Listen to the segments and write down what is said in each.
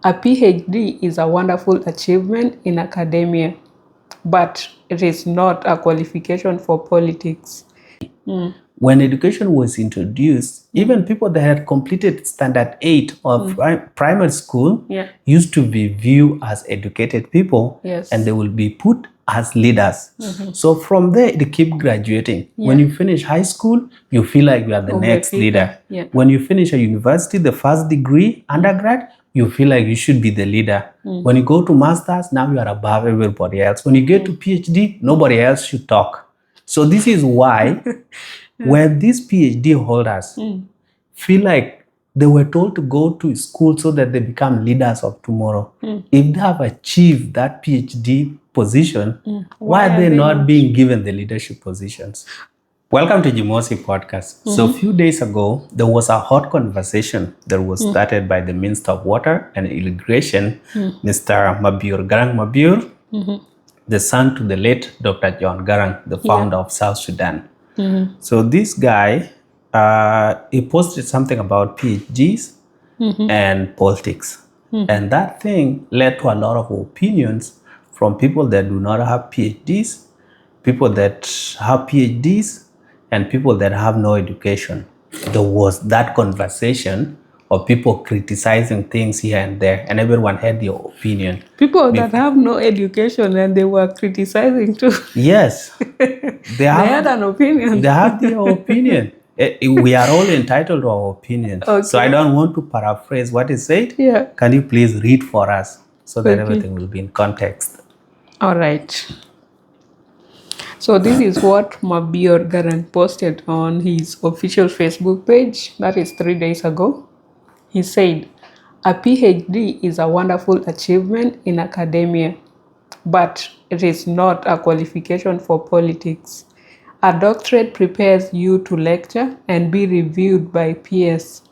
A PhD is a wonderful achievement in academia, but it is not a qualification for politics. When education was introduced, even people that had completed standard 8 of primary school used to be viewed as educated people, and they will be put as leaders. So from there, they keep graduating. When you finish high school, you feel like you are the next leader. When you finish a university, the first degree, undergrad, you feel like you should be the leader. When you go to master's, now you are above everybody else. When you get to PhD, nobody else should talk. So this is why when these PhD holders feel like they were told to go to school so that they become leaders of tomorrow, if they have achieved that PhD position, why are they not being given the leadership positions? Welcome to Jimosi podcast. So a few days ago, there was a hot conversation that was started by the Minister of Water and Irrigation, Mr. Mabur Garang Mabur, the son to the late Dr. John Garang, the founder of South Sudan. So this guy, he posted something about PhDs and politics. And that thing led to a lot of opinions from people that do not have PhDs, people that have PhDs, and people that have no education. There was that conversation of people criticizing things here and there, and everyone had their opinion. People that have no education and they were criticizing too. Yes. They had an opinion. They have their opinion. We are all entitled to our opinion. So I don't want to paraphrase what is said. Can you please read for us so that everything will be in context? All right. So this is what Mabur Garang posted on his official Facebook page. That is 3 days ago. He said, a PhD is a wonderful achievement in academia, but it is not a qualification for politics. A doctorate prepares you to lecture and be reviewed by peers.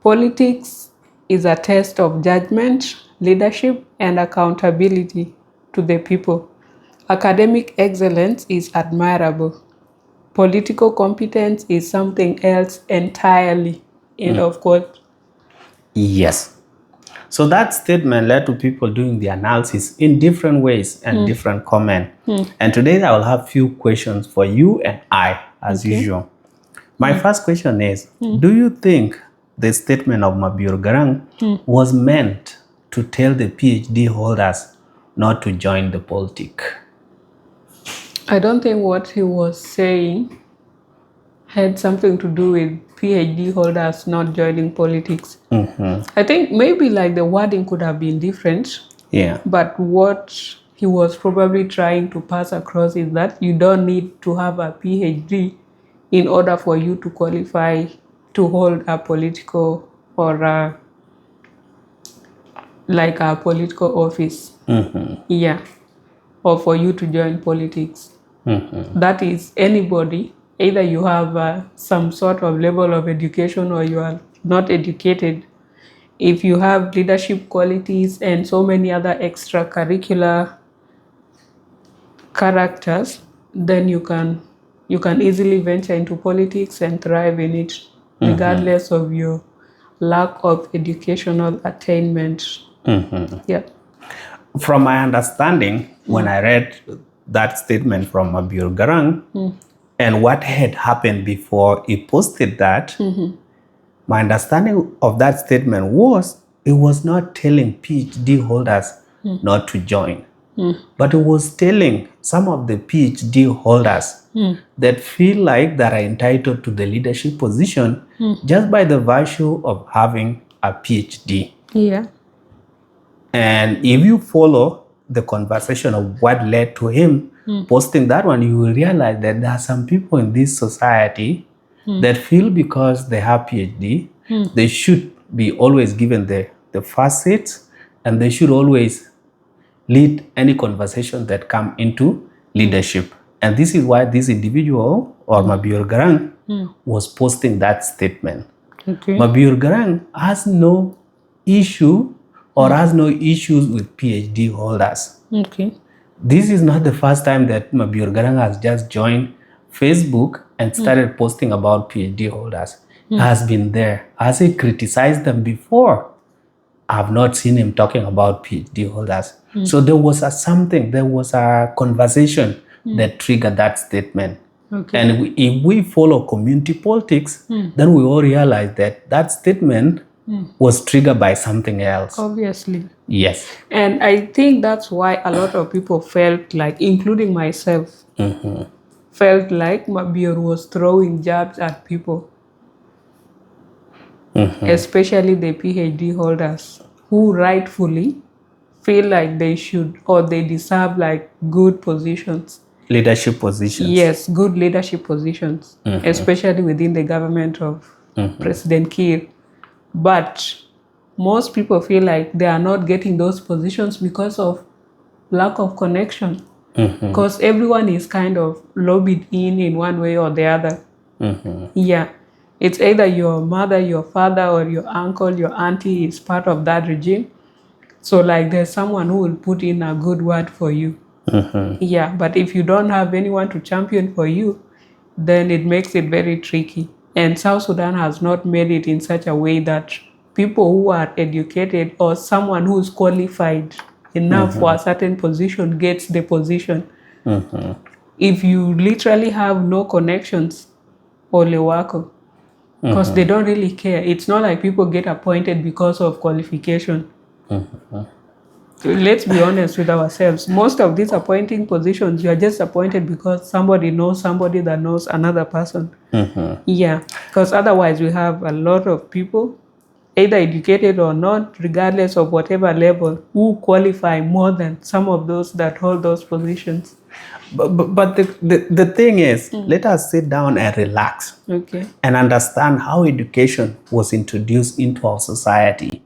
Politics is a test of judgment, leadership, and accountability to the people. Academic excellence is admirable. Political competence is something else entirely. End of quote. Yes. So that statement led to people doing the analysis in different ways and different comments. And today I will have few questions for you and I, as usual. My first question is, do you think the statement of Mabur Garang was meant to tell the PhD holders not to join the politics? I don't think what he was saying had something to do with PhD holders not joining politics. I think maybe like the wording could have been different. But what he was probably trying to pass across is that you don't need to have a PhD in order for you to qualify to hold a political or a political office. Or for you to join politics. That is anybody. Either you have some sort of level of education or you are not educated. If you have leadership qualities and so many other extracurricular characters, then you can easily venture into politics and thrive in it, regardless of your lack of educational attainment. From my understanding, when I read that statement from Mabur Garang, and what had happened before he posted that, my understanding of that statement was it was not telling PhD holders not to join, but it was telling some of the PhD holders that feel like they are entitled to the leadership position just by the virtue of having a PhD. And if you follow the conversation of what led to him posting that one, you will realize that there are some people in this society that feel because they have PhD, they should be always given the first seat, and they should always lead any conversation that come into leadership. And this is why this individual, or Mabur Garang, was posting that statement. Mabur Garang has no issue or has no issues with PhD holders. This is not the first time that Mabur Garang has just joined Facebook and started posting about PhD holders. Has been there. Has he criticized them before? I've not seen him talking about PhD holders. So there was a conversation that triggered that statement. Okay. And if we follow community politics, then we all realize that statement was triggered by something else. Obviously. Yes. And I think that's why a lot of people felt like, including myself, felt like Mabior was throwing jabs at people. Especially the PhD holders who rightfully feel like they should or they deserve like good positions. Leadership positions. Yes, good leadership positions, especially within the government of President Kiir. But most people feel like they are not getting those positions because of lack of connection. Because everyone is kind of lobbied in one way or the other. Yeah. It's either your mother, your father, or your uncle, your auntie is part of that regime. So like there's someone who will put in a good word for you. Yeah, but if you don't have anyone to champion for you, then it makes it very tricky. And South Sudan has not made it in such a way that people who are educated or someone who is qualified enough for a certain position gets the position. If you literally have no connections, ole wako. Because they don't really care. It's not like people get appointed because of qualification. Let's be honest with ourselves. Most of these appointing positions, you are just appointed because somebody knows somebody that knows another person. Yeah, because otherwise we have a lot of people, either educated or not, regardless of whatever level, who qualify more than some of those that hold those positions. But the thing is, let us sit down and relax and understand how education was introduced into our society.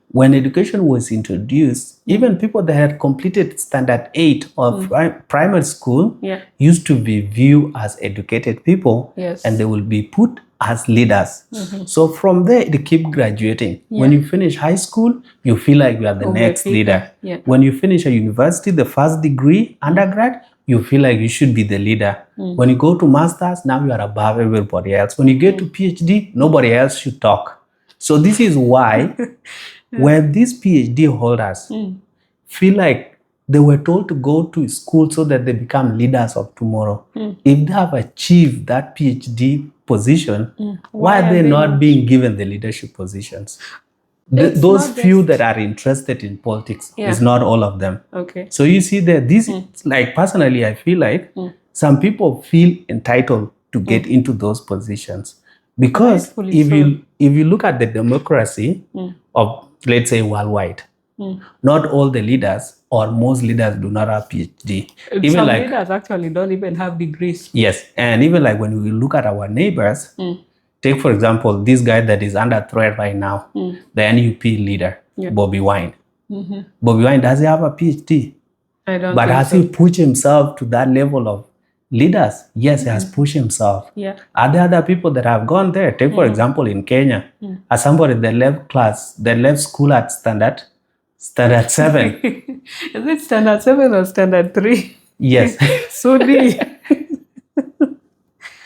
When education was introduced, even people that had completed standard 8 of primary school used to be viewed as educated people, and they will be put as leaders. So from there, they keep graduating. When you finish high school, you feel like you are the next leader. When you finish a university, the first degree, undergrad, you feel like you should be the leader. When you go to masters, now you are above everybody else. When you get to PhD, nobody else should talk. So this is why when these PhD holders feel like they were told to go to school so that they become leaders of tomorrow. If they have achieved that PhD position, why are they not being given the leadership positions? Those few that are interested in politics is not all of them. So you see that this is like, personally, I feel like some people feel entitled to get into those positions. Because if you look at the democracy of, let's say, worldwide, not all the leaders or most leaders do not have PhD. Even some leaders actually don't even have degrees. Yes, and even like when we look at our neighbors, take for example this guy that is under threat right now, the NUP leader, Bobby Wine. Bobby Wine, does he have a PhD? I don't but think has he pushed himself to that level of leaders? Yes, he has pushed himself. Are there other people that have gone there? Take for example in Kenya, as somebody that left school at standard 7. Is it standard 7 or standard 3? Yes. Sudi.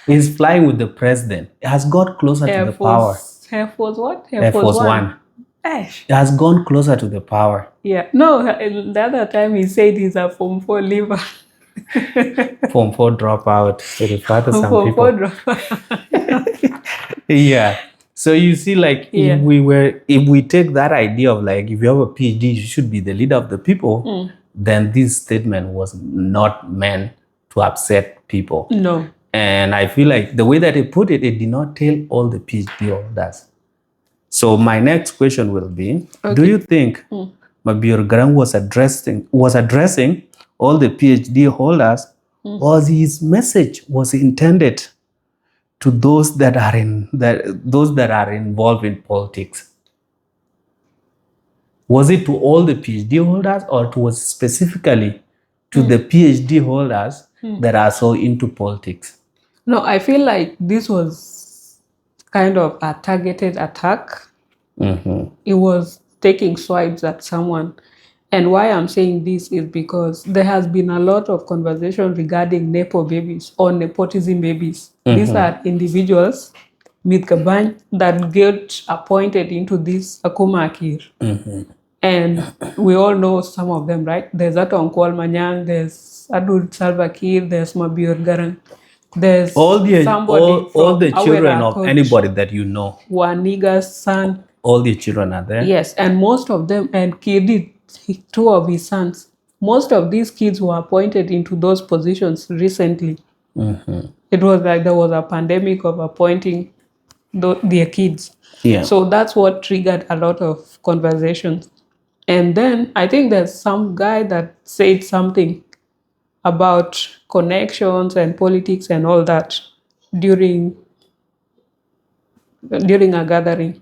He's flying with the president. He has got closer to the power. Air Force what? Air Force One. He has gone closer to the power. Yeah. No, the other time he said he's a Form 4 leaver. Form 4 dropout. To refer to some Form people. 4 dropout. Yeah. So you see, like, if we take that idea of like, if you have a PhD, you should be the leader of the people, then this statement was not meant to upset people. No. And I feel like the way that he put it, it did not tell all the PhD holders. So my next question will be, do you think Mabior Garang was addressing all the PhD holders, or his message was intended to those that are involved in politics? Was it to all the PhD holders, or it was specifically to the PhD holders that are so into politics? No, I feel like this was kind of a targeted attack. It was taking swipes at someone. And why I'm saying this is because there has been a lot of conversation regarding Nepo babies or nepotism babies. These are individuals Midkabany that get appointed into this Akuma Akir. And we all know some of them, right? There's Atong Manyang, there's Adul Salva Kiir, there's Mabior Garang, there's all the children of Coach, anybody that you know. Waniga's son. All the children are there. Yes, and most of them, and Kiir did 2 of his sons. Most of these kids were appointed into those positions recently. It was like there was a pandemic of appointing their kids. Yeah. So that's what triggered a lot of conversations. And then I think there's some guy that said something about connections and politics and all that during a gathering.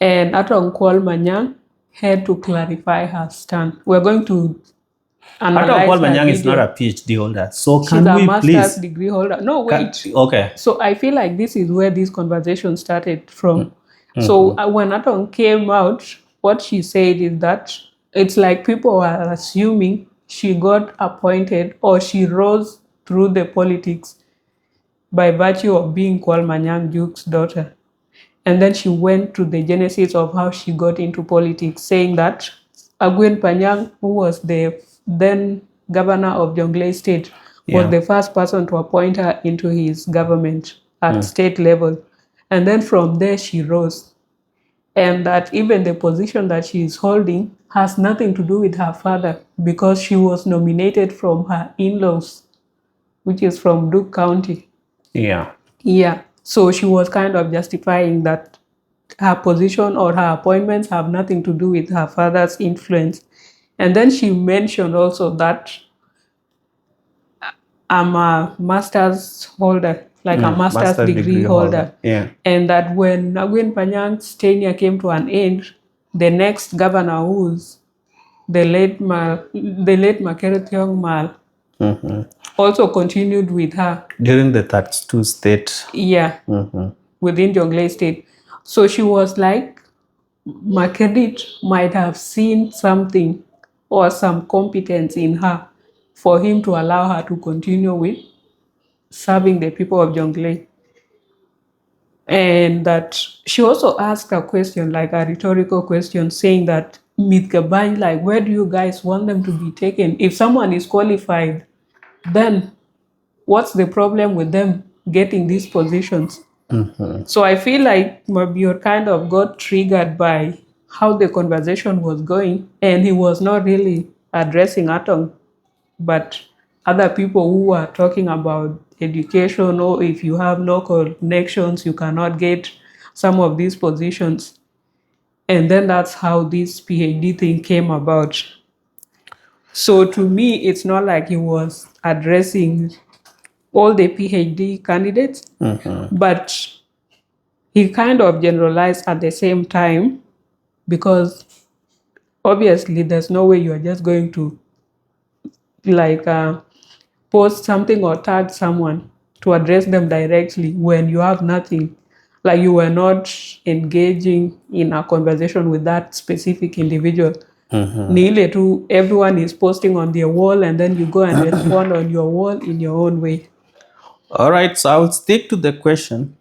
And Atong Manyang had to clarify her stand. We're going to analyze Atong Manyang is not a PhD holder. So can we please... She's a master's degree holder. No, wait. Okay. So I feel like this is where this conversation started from. So when Atong came out, what she said is that it's like people are assuming she got appointed or she rose through the politics by virtue of being Manyang Duke's daughter. And then she went to the genesis of how she got into politics, saying that Aguen Panyang, who was the then governor of Jonglei State, was the first person to appoint her into his government at state level. And then from there she rose. And that even the position that she is holding has nothing to do with her father because she was nominated from her in-laws, which is from Duke County. Yeah. Yeah. So she was kind of justifying that her position or her appointments have nothing to do with her father's influence. And then she mentioned also that I'm a master's holder, like a master's degree holder. Yeah. And that when Aguen Panyang's tenure came to an end, the next governor, who's the late Makeret Young Mal, also continued with her. During the 32 state. Yeah, within Jonglei State. So she was like, Makeret might have seen something or some competence in her for him to allow her to continue with serving the people of Jonglei. And that she also asked a question, like a rhetorical question, saying that Midkabany, like, where do you guys want them to be taken? If someone is qualified, then what's the problem with them getting these positions? So I feel like Mabior kind of got triggered by how the conversation was going, and he was not really addressing Atong, but other people who were talking about education, or if you have no connections, you cannot get some of these positions. And then that's how this PhD thing came about. So to me, it's not like he was addressing all the PhD candidates, but he kind of generalized at the same time, because obviously there's no way you're just going to post something or tag someone to address them directly when you have nothing. Like you were not engaging in a conversation with that specific individual. Nearly to everyone is posting on their wall, and then you go and respond on your wall in your own way. All right, so I will stick to the question.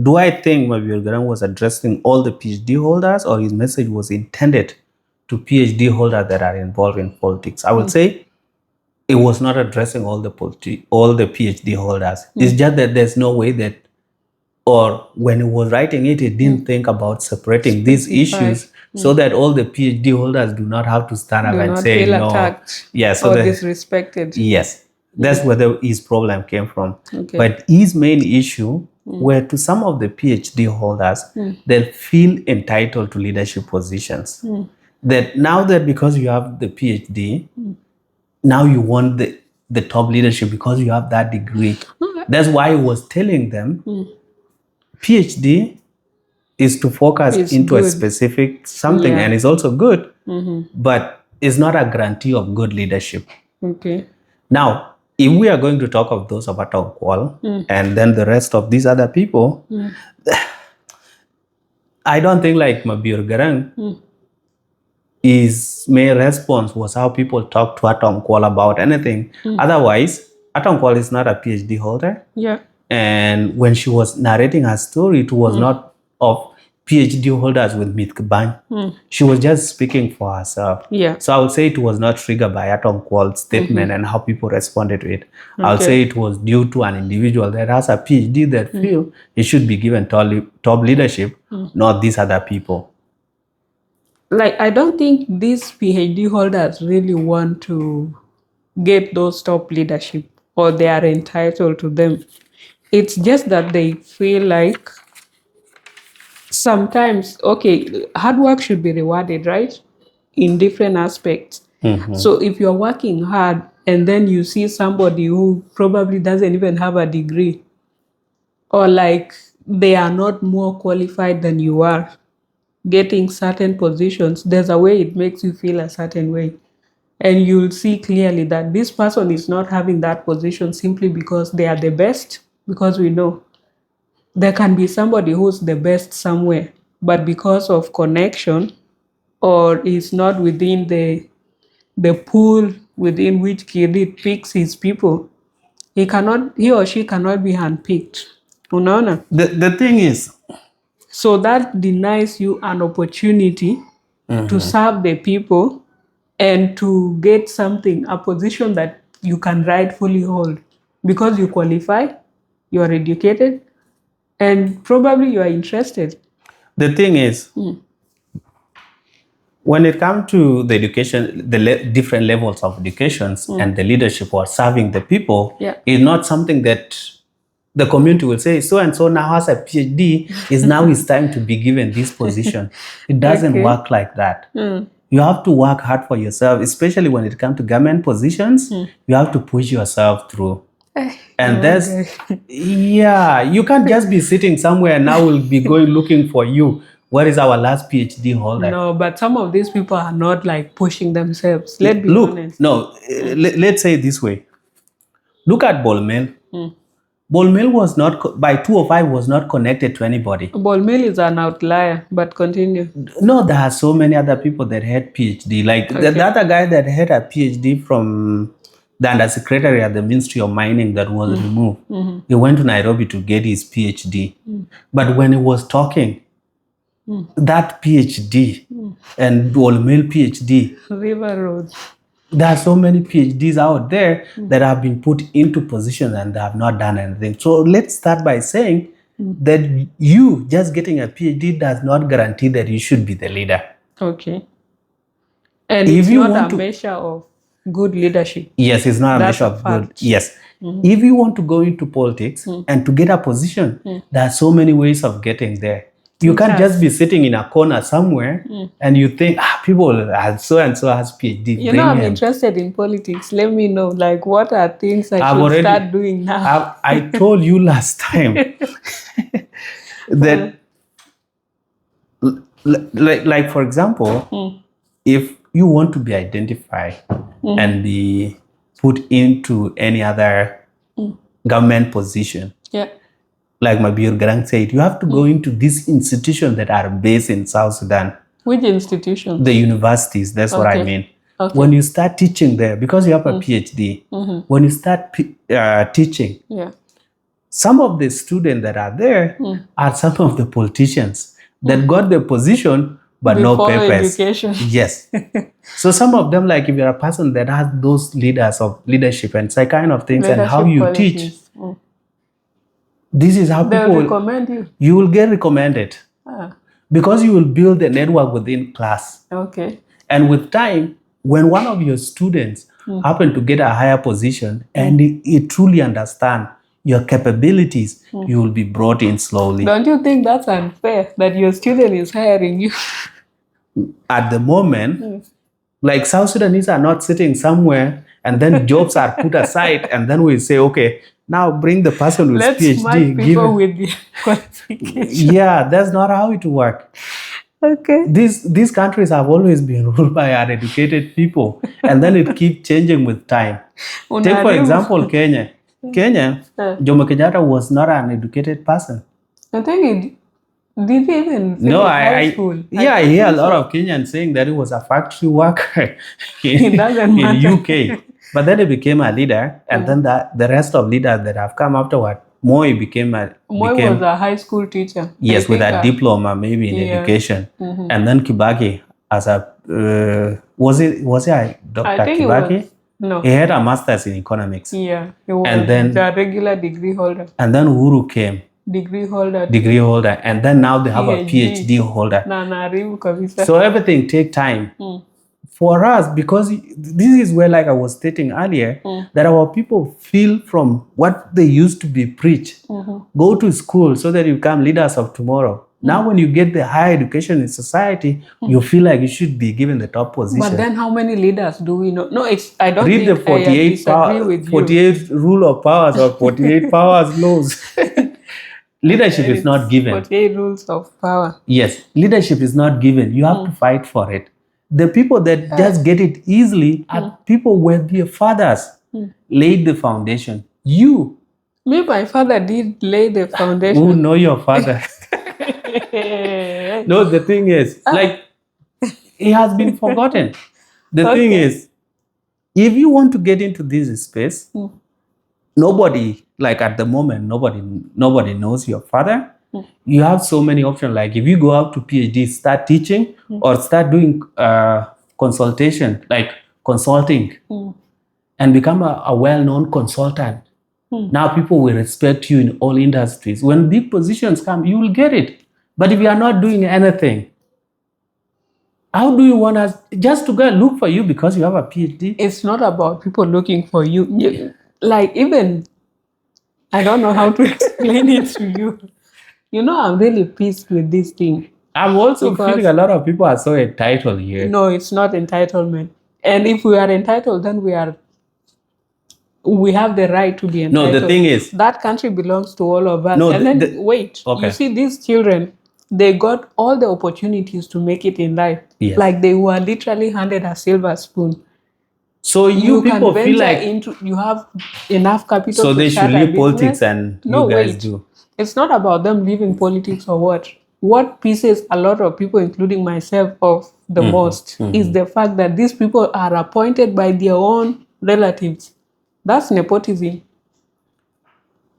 Do I think Mabior Garang was addressing all the PhD holders, or his message was intended to PhD holders that are involved in politics? I would say it was not addressing all the PhD holders. It's just that there's no way that, or when he was writing it, he didn't think about separating these issues so that all the PhD holders do not have to stand up and say, feel attacked or disrespected. Yes. That's where his problem came from. Okay. But his main issue were to some of the PhD holders that feel entitled to leadership positions. That now that because you have the PhD, now you want the top leadership because you have that degree. That's why he was telling them PhD is to focus into a specific something, and it's also good, but it's not a guarantee of good leadership. Okay. Now, if we are going to talk of those of Atong Kwal and then the rest of these other people, I don't think like Mabior Garang, his main response was how people talk to Atong Kwal about anything. Otherwise, Atong Kwal is not a PhD holder. Yeah. And when she was narrating her story, it was not of PhD holders with Mitkban. She was just speaking for herself. Yeah. So I would say it was not triggered by Atom Qual's statement and how people responded to it. I would say it was due to an individual that has a PhD that feel it should be given top leadership, not these other people. Like, I don't think these PhD holders really want to get those top leadership, or they are entitled to them. It's just that they feel like sometimes, okay, hard work should be rewarded, right? In different aspects. So if you're working hard and then you see somebody who probably doesn't even have a degree, or like they are not more qualified than you are, getting certain positions, there's a way it makes you feel a certain way. And you'll see clearly that this person is not having that position simply because they are the best, because we know there can be somebody who's the best somewhere, but because of connection or is not within the pool within which Kirit picks his people, he or she cannot be handpicked. Unaona? The thing is, so that denies you an opportunity to serve the people and to get something, a position that you can rightfully hold, because you qualify, you are educated, and probably you are interested. The thing is, when it comes to the education, the different levels of educations and the leadership or serving the people, is not something that the community will say, so and so now has a PhD, is now it's time to be given this position. It doesn't work like that. You have to work hard for yourself, especially when it comes to government positions. You have to push yourself through. And you can't just be sitting somewhere and now we'll be going looking for you. Where is our last PhD holder? No, but some of these people are not like pushing themselves. Let's be honest. No, let's say it this way. Look at Bolmel. Bolmel was not, by 205, was not connected to anybody. Bolmel is an outlier, but continue. No, there are so many other people that had PhD. Like the other guy that had a PhD from the undersecretary at the Ministry of Mining that was removed. He went to Nairobi to get his PhD. But when he was talking, that PhD and Bolmel PhD, River Road. There are so many PhDs out there that have been put into positions and they have not done anything. So let's start by saying that you just getting a PhD does not guarantee that you should be the leader. Okay. And if it's not a measure of good leadership. Yes, it's not a measure of good. Yes. If you want to go into politics and to get a position, there are so many ways of getting there. You can't just be sitting in a corner somewhere and you think, people so and so has PhD. You know, I'm interested in politics. Let me know, like, what are things I should start doing now? I told you last time that, like for example, if you want to be identified and be put into any other government position, like Mabir Garang said, you have to go into these institutions that are based in South Sudan. Which institutions? The universities, that's what I mean. Okay. When you start teaching there, because you have a PhD, when you start teaching, some of the students that are there are some of the politicians that got the position but no papers. Education. Yes. So some of them, like if you're a person that has those leaders of leadership and such kind of things and how you teach, this is how people will recommend you. You will get recommended because you will build a network within class. Okay. And with time, when one of your students happen to get a higher position and he truly understand your capabilities, you will be brought in slowly. Don't you think that's unfair that your student is hiring you? At the moment, like South Sudanese are not sitting somewhere and then jobs are put aside and then we say, okay, now bring the person with PhD. Let's people with the qualification. Yeah, that's not how it works. Okay. These countries have always been ruled by uneducated people and then it keeps changing with time. Take for example, Kenya. Jomo Kenyatta was not an educated person. I think did he even finish high school? I hear a lot of Kenyans saying that he was a factory worker in UK. But then he became a leader, and then the rest of leaders that have come afterward Moi became a Moi was a high school teacher. Yes, with a diploma maybe in education. And then Kibaki as a was it Dr. Kibaki? No. He had a master's in economics. Yeah, he was and then a regular degree holder. And then Uhuru came. Degree holder. And then now they have a PhD holder. So everything take time. For us, because this is where, like I was stating earlier, that our people feel from what they used to be preached. Go to school so that you become leaders of tomorrow. Now when you get the higher education in society, you feel like you should be given the top position. But then how many leaders do we know? No, I don't Read think the 48 rule of powers or 48 powers laws. Leadership is not given. 48 rules of power. Yes, leadership is not given. You have to fight for it. The people that just get it easily are people where their fathers laid the foundation. You. Me, my father did lay the foundation. Who know your father? No, the thing is, like, he has been forgotten. The thing is, if you want to get into this space, nobody, like at the moment, nobody knows your father. You have so many options. Like if you go out to PhD, start teaching or start doing consultation, like consulting, and become a well-known consultant. Now people will respect you in all industries. When big positions come, you will get it. But if you are not doing anything, how do you want us just to go and look for you because you have a PhD? It's not about people looking for you. Like even, I don't know how to explain it to you. You know, I'm really pissed with this thing. I'm also feeling a lot of people are so entitled here. No, it's not entitlement. And if we are entitled, then we have the right to be entitled. No, the thing is, that country belongs to all of us. No, and then wait, you see these children, they got all the opportunities to make it in life. Yes. Like they were literally handed a silver spoon. So you people feel like you have enough capital. So they should leave politics and you guys do. It's not about them leaving politics or what. What pisses a lot of people, including myself, off the most is the fact that these people are appointed by their own relatives. That's nepotism.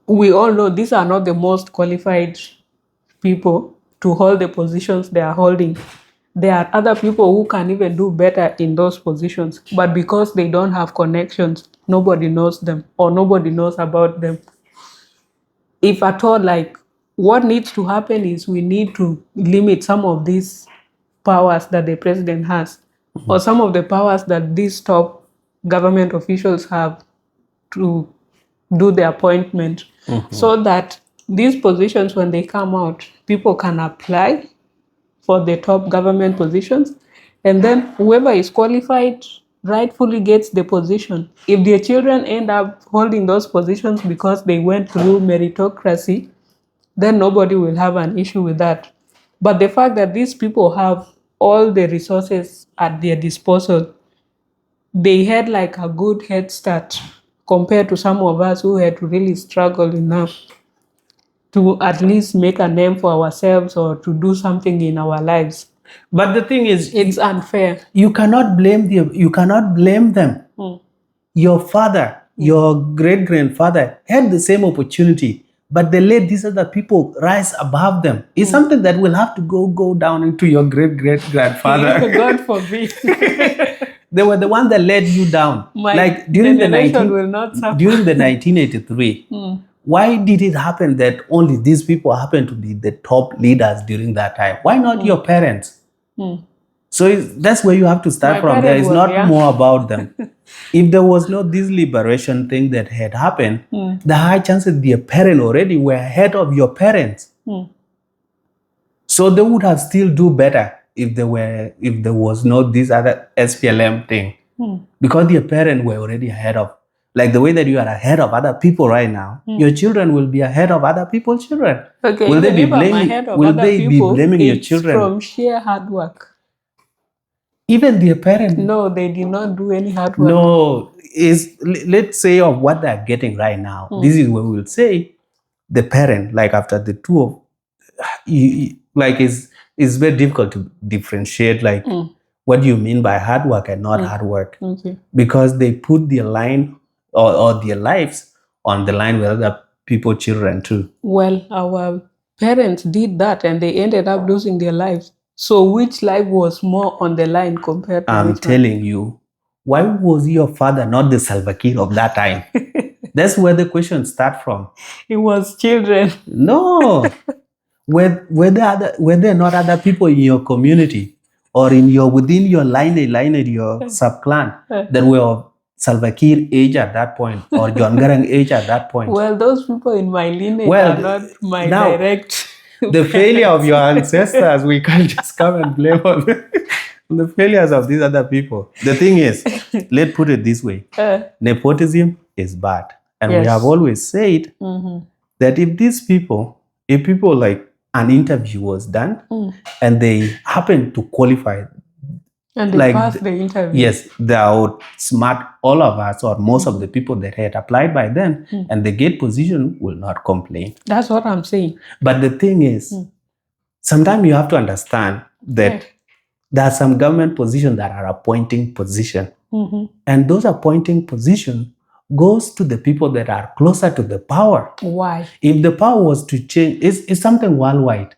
We all know these are not the most qualified people to hold the positions they are holding. There are other people who can even do better in those positions, but because they don't have connections, nobody knows them or nobody knows about them. If at all, like, what needs to happen is we need to limit some of these powers that the president has, or some of the powers that these top government officials have to do the appointment, so that these positions, when they come out, people can apply for the top government positions, and then whoever is qualified rightfully gets the position. If their children end up holding those positions because they went through meritocracy, then nobody will have an issue with that. But the fact that these people have all the resources at their disposal, they had like a good head start compared to some of us who had to really struggle enough to at least make a name for ourselves or to do something in our lives. But the thing is, it's unfair. You cannot blame them. Your father, your great-grandfather had the same opportunity, but they let these other people rise above them. It's something that will have to go down into your great-great-grandfather. God forbid. They were the one that led you down. Like during the 1983. Why did it happen that only these people happen to be the top leaders during that time? Why not your parents? So that's where you have to start from. There is not more about them. If there was no this liberation thing that had happened, the high chances their parents already were ahead of your parents. So they would have still do better if there was no this other SPLM thing. Because their parents were already ahead of. Like the way that you are ahead of other people right now, your children will be ahead of other people's children. Okay, will they be blaming your children? From sheer hard work. Even their parents? No, they did not do any hard work. No, let's say of what they're getting right now. This is where we'll say the parent, like after the two of, like it's very difficult to differentiate like what do you mean by hard work and not hard work. Okay. Because they put their line or their lives on the line with other people children too. Well, our parents did that and they ended up losing their lives. So which life was more on the line compared to I'm telling you, why was your father not the Salva Kiir of that time? That's where the questions start from. It was children. No. were there not other people in your community or within your lineage, your sub-clan that were of Salva Kiir age at that point or John Garang age at that point? Well, those people in my lineage are not my direct the failure of your ancestors, we can't just come and blame on the failures of these other people. The thing is, let's put it this way. Nepotism is bad. And we have always said that if people like an interview was done and they happen to qualify and they pass the interview. Yes, they outsmart all of us or most of the people that had applied by then and they get position will not complain. That's what I'm saying. But the thing is, sometimes you have to understand that there are some government positions that are appointing position. And those appointing positions goes to the people that are closer to the power. Why? If the power was to change, it's something worldwide.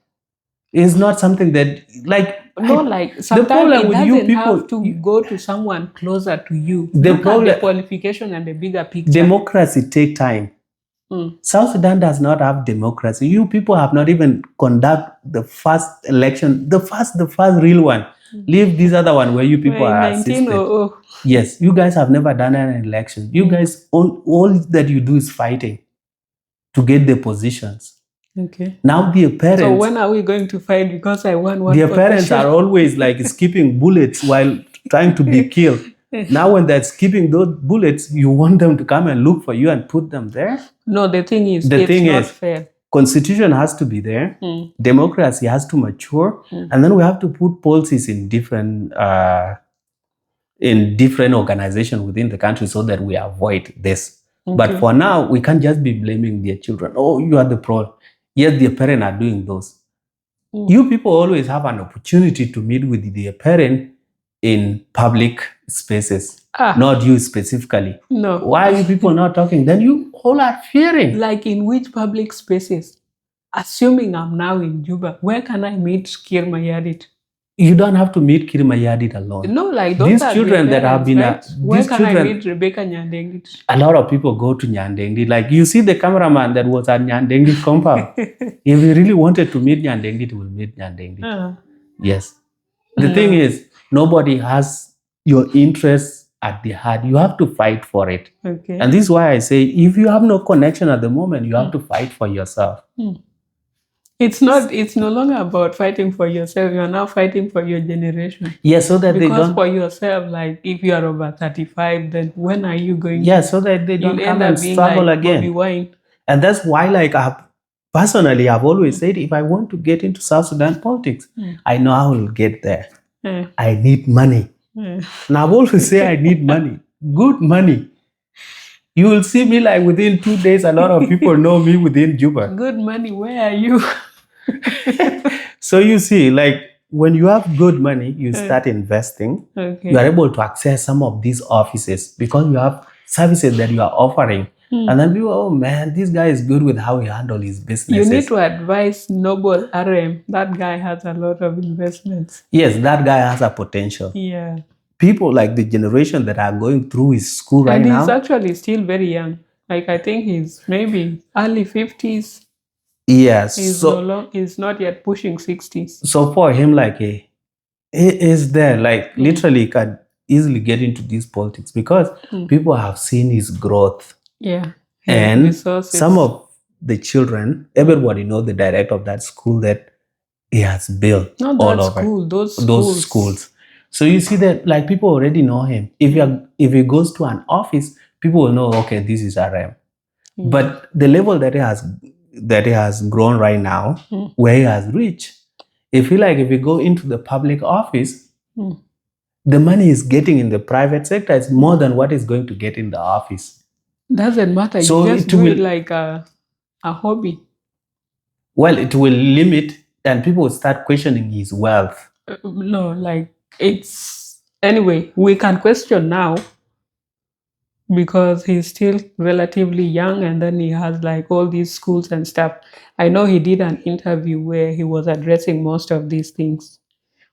It's not something that sometimes the problem with you people have to go to someone closer to you. The qualification and the bigger picture. Democracy take time. South Sudan does not have democracy. You people have not even conducted the first election, the first real one. Leave this other one where you people are assisted. Yes, you guys have never done an election. You guys, all that you do is fighting to get the positions. Okay. Now their parents... So when are we going to fight? Because I won one Their parents are always like skipping bullets while trying to be killed. Now when they're skipping those bullets, you want them to come and look for you and put them there? No, the thing is, it's not fair. Constitution has to be there. Democracy has to mature. And then we have to put policies in different organizations within the country so that we avoid this. Okay. But for now, we can't just be blaming their children. Oh, you are the pro. Yes, their parents are doing those. You people always have an opportunity to meet with their parent in public spaces. Not you specifically. No. Why are you people not talking? Then you all are fearing. Like in which public spaces? Assuming I'm now in Juba, where can I meet Kir Mayadit? You don't have to meet Kir Mayadit alone. No, like these children that have been... Right? Where can I meet Rebecca Nyandengit? A lot of people go to Nyandengit. Like you see the cameraman that was at Nyandengit compound. If he really wanted to meet Nyandengit, he will meet Nyandengit. Yes. The thing is, nobody has your interests at the heart. You have to fight for it. Okay. And this is why I say, if you have no connection at the moment, you have to fight for yourself. It's no longer about fighting for yourself. You're now fighting for your generation. Yes, so that because they don't... for yourself, like if you are over 35, then when are you going so that they don't come and struggle again. And that's why, like, I've always said, if I want to get into South Sudan politics, I know I will get there. I need money. And I've always said I need money. Good money. You will see me like within 2 days, a lot of people know me within Juba. Good money, where are you? So you see, like when you have good money, you start investing. Okay. You are able to access some of these offices because you have services that you are offering. And then people, oh man, this guy is good with how he handles his business. You need to advise Noble RM. That guy has a lot of investments. Yes, that guy has a potential. Yeah. People like the generation that are going through his school right now. And he's actually still very young. Like I think he's maybe early 50s. Yes. He's not yet pushing 60s. So for him, like he is there, like literally can easily get into these politics because people have seen his growth. Yeah. And resources. Some of the children, everybody knows the director of that school that he has built. Not all that over. School, those schools. So you see that like people already know him. If he goes to an office, people will know, okay, this is RM. But the level that he has grown right now, where he has reached, if you go into the public office, the money he's getting in the private sector is more than what he's going to get in the office. Doesn't matter. So you just do it like a hobby. Well, it will limit and people will start questioning his wealth. No, like it's... Anyway, we can question now because he's still relatively young, and then he has like all these schools and stuff. I know he did an interview where he was addressing most of these things.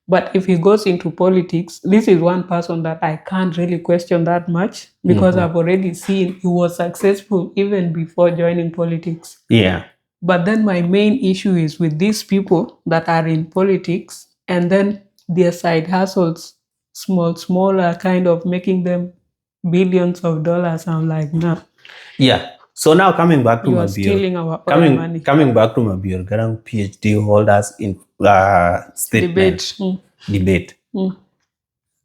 But if he goes into politics, this is one person that I can't really question that much, because I've already seen he was successful even before joining politics. Yeah. But then my main issue is with these people that are in politics, and then their side hustles, small are kind of making them billions of dollars. I'm like, nah. Yeah. So now coming back to You my are stealing our money. Coming back to my Garang PhD holders in statement debate.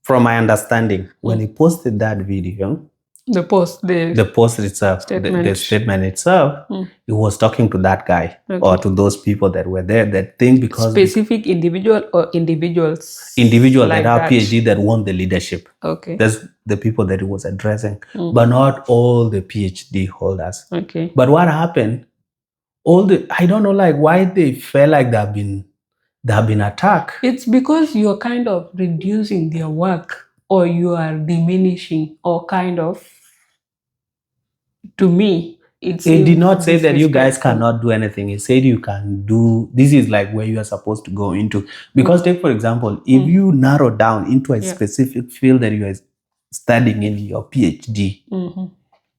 From my understanding, when he posted that video, the post itself, the statement itself, he was talking to that guy or to those people that were there that think because specific individual or individuals like that have PhD that want the leadership. Okay. That's the people that he was addressing, but not all the PhD holders. Okay. But what happened? I don't know, like why they felt like they have been attacked. It's because you're kind of reducing their work, or you are diminishing, or kind of. To me, he did not say that you guys cannot do anything. He said you can do. This is like where you are supposed to go into. Because take for example, if you narrow down into a specific field that you are studying in your PhD,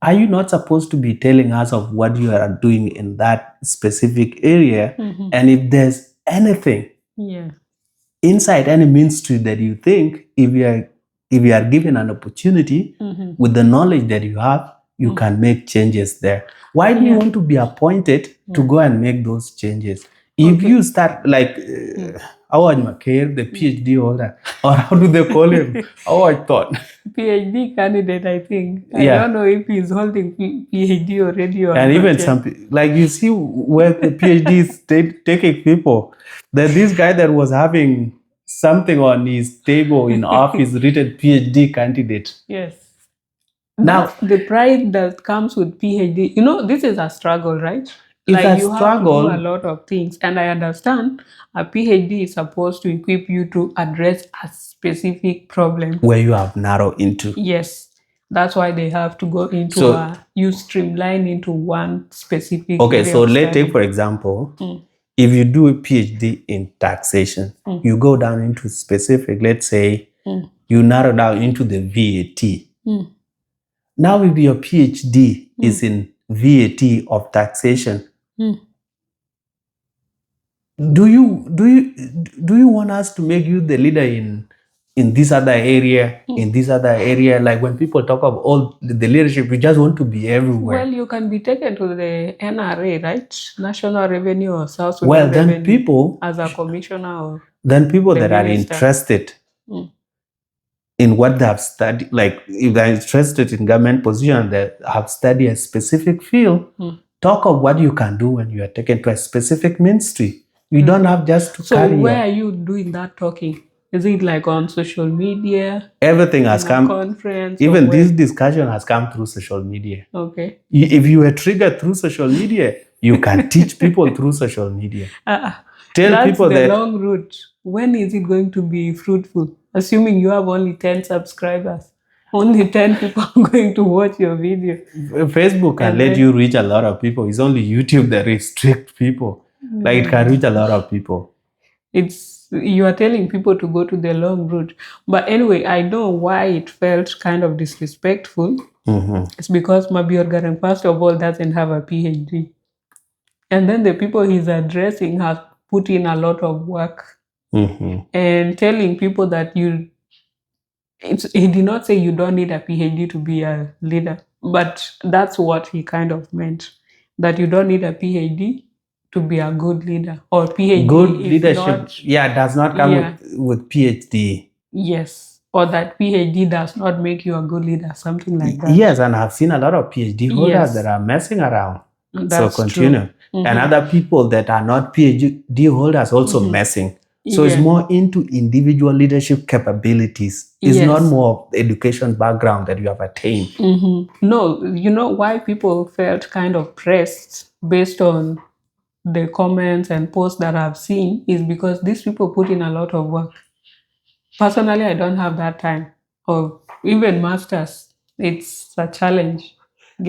are you not supposed to be telling us of what you are doing in that specific area? And if there's anything inside any ministry that you think, if you are given an opportunity with the knowledge that you have, you can make changes there. Why do you want to be appointed to go and make those changes? If you start like Awad Makir, the PhD holder, or how do they call him? I thought PhD candidate, I think. I don't know if he's holding PhD already or and even some, like you see where the PhD is taking people. That this guy that was having something on his table in office written PhD candidate. Yes. Now, the pride that comes with PhD, this is a struggle, right? It's like you have to do a lot of things. And I understand a PhD is supposed to equip you to address a specific problem. Where you have narrowed into. Yes. That's why they have to go into you streamline into one specific Okay, so let's take, for example, if you do a PhD in taxation, you go down into specific, let's say, you narrow down into the VAT. Now, if your PhD is in VAT of taxation, do you want us to make you the leader in this other area, in this other area? Like when people talk of all the leadership, we just want to be everywhere. Well, you can be taken to the NRA, right? National Revenue or South Sudan Well, then Revenue, people as a commissioner or then people that are interested in what they have studied, like if they're interested in government position that have studied a specific field, talk of what you can do when you are taken to a specific ministry. You don't have just to carry. So where are you doing that talking? Is it like on social media? Everything has come. Conference. Even this discussion has come through social media. Okay. If you were triggered through social media, you can teach people through social media. Tell people that's the long route. When is it going to be fruitful? Assuming you have only 10 subscribers, only 10 people are going to watch your video. Facebook can let you reach a lot of people. It's only YouTube that restricts people. Like it can reach a lot of people. You are telling people to go to the long route. But anyway, I know why it felt kind of disrespectful. It's because Mabior Garang, first of all, doesn't have a PhD. And then the people he's addressing have put in a lot of work. And telling people that he did not say you don't need a PhD to be a leader, but that's what he kind of meant, that you don't need a PhD to be a good leader, or PhD good leadership does not come with PhD. Yes, or that PhD does not make you a good leader, something like that. Yes, and I've seen a lot of PhD holders that are messing around. That's so continue. True. And other people that are not PhD holders also messing. So it's more into individual leadership capabilities. It's not more of the education background that you have attained. No, you know why people felt kind of pressed based on the comments and posts that I've seen is because these people put in a lot of work. Personally, I don't have that time, or even masters. it's a challenge.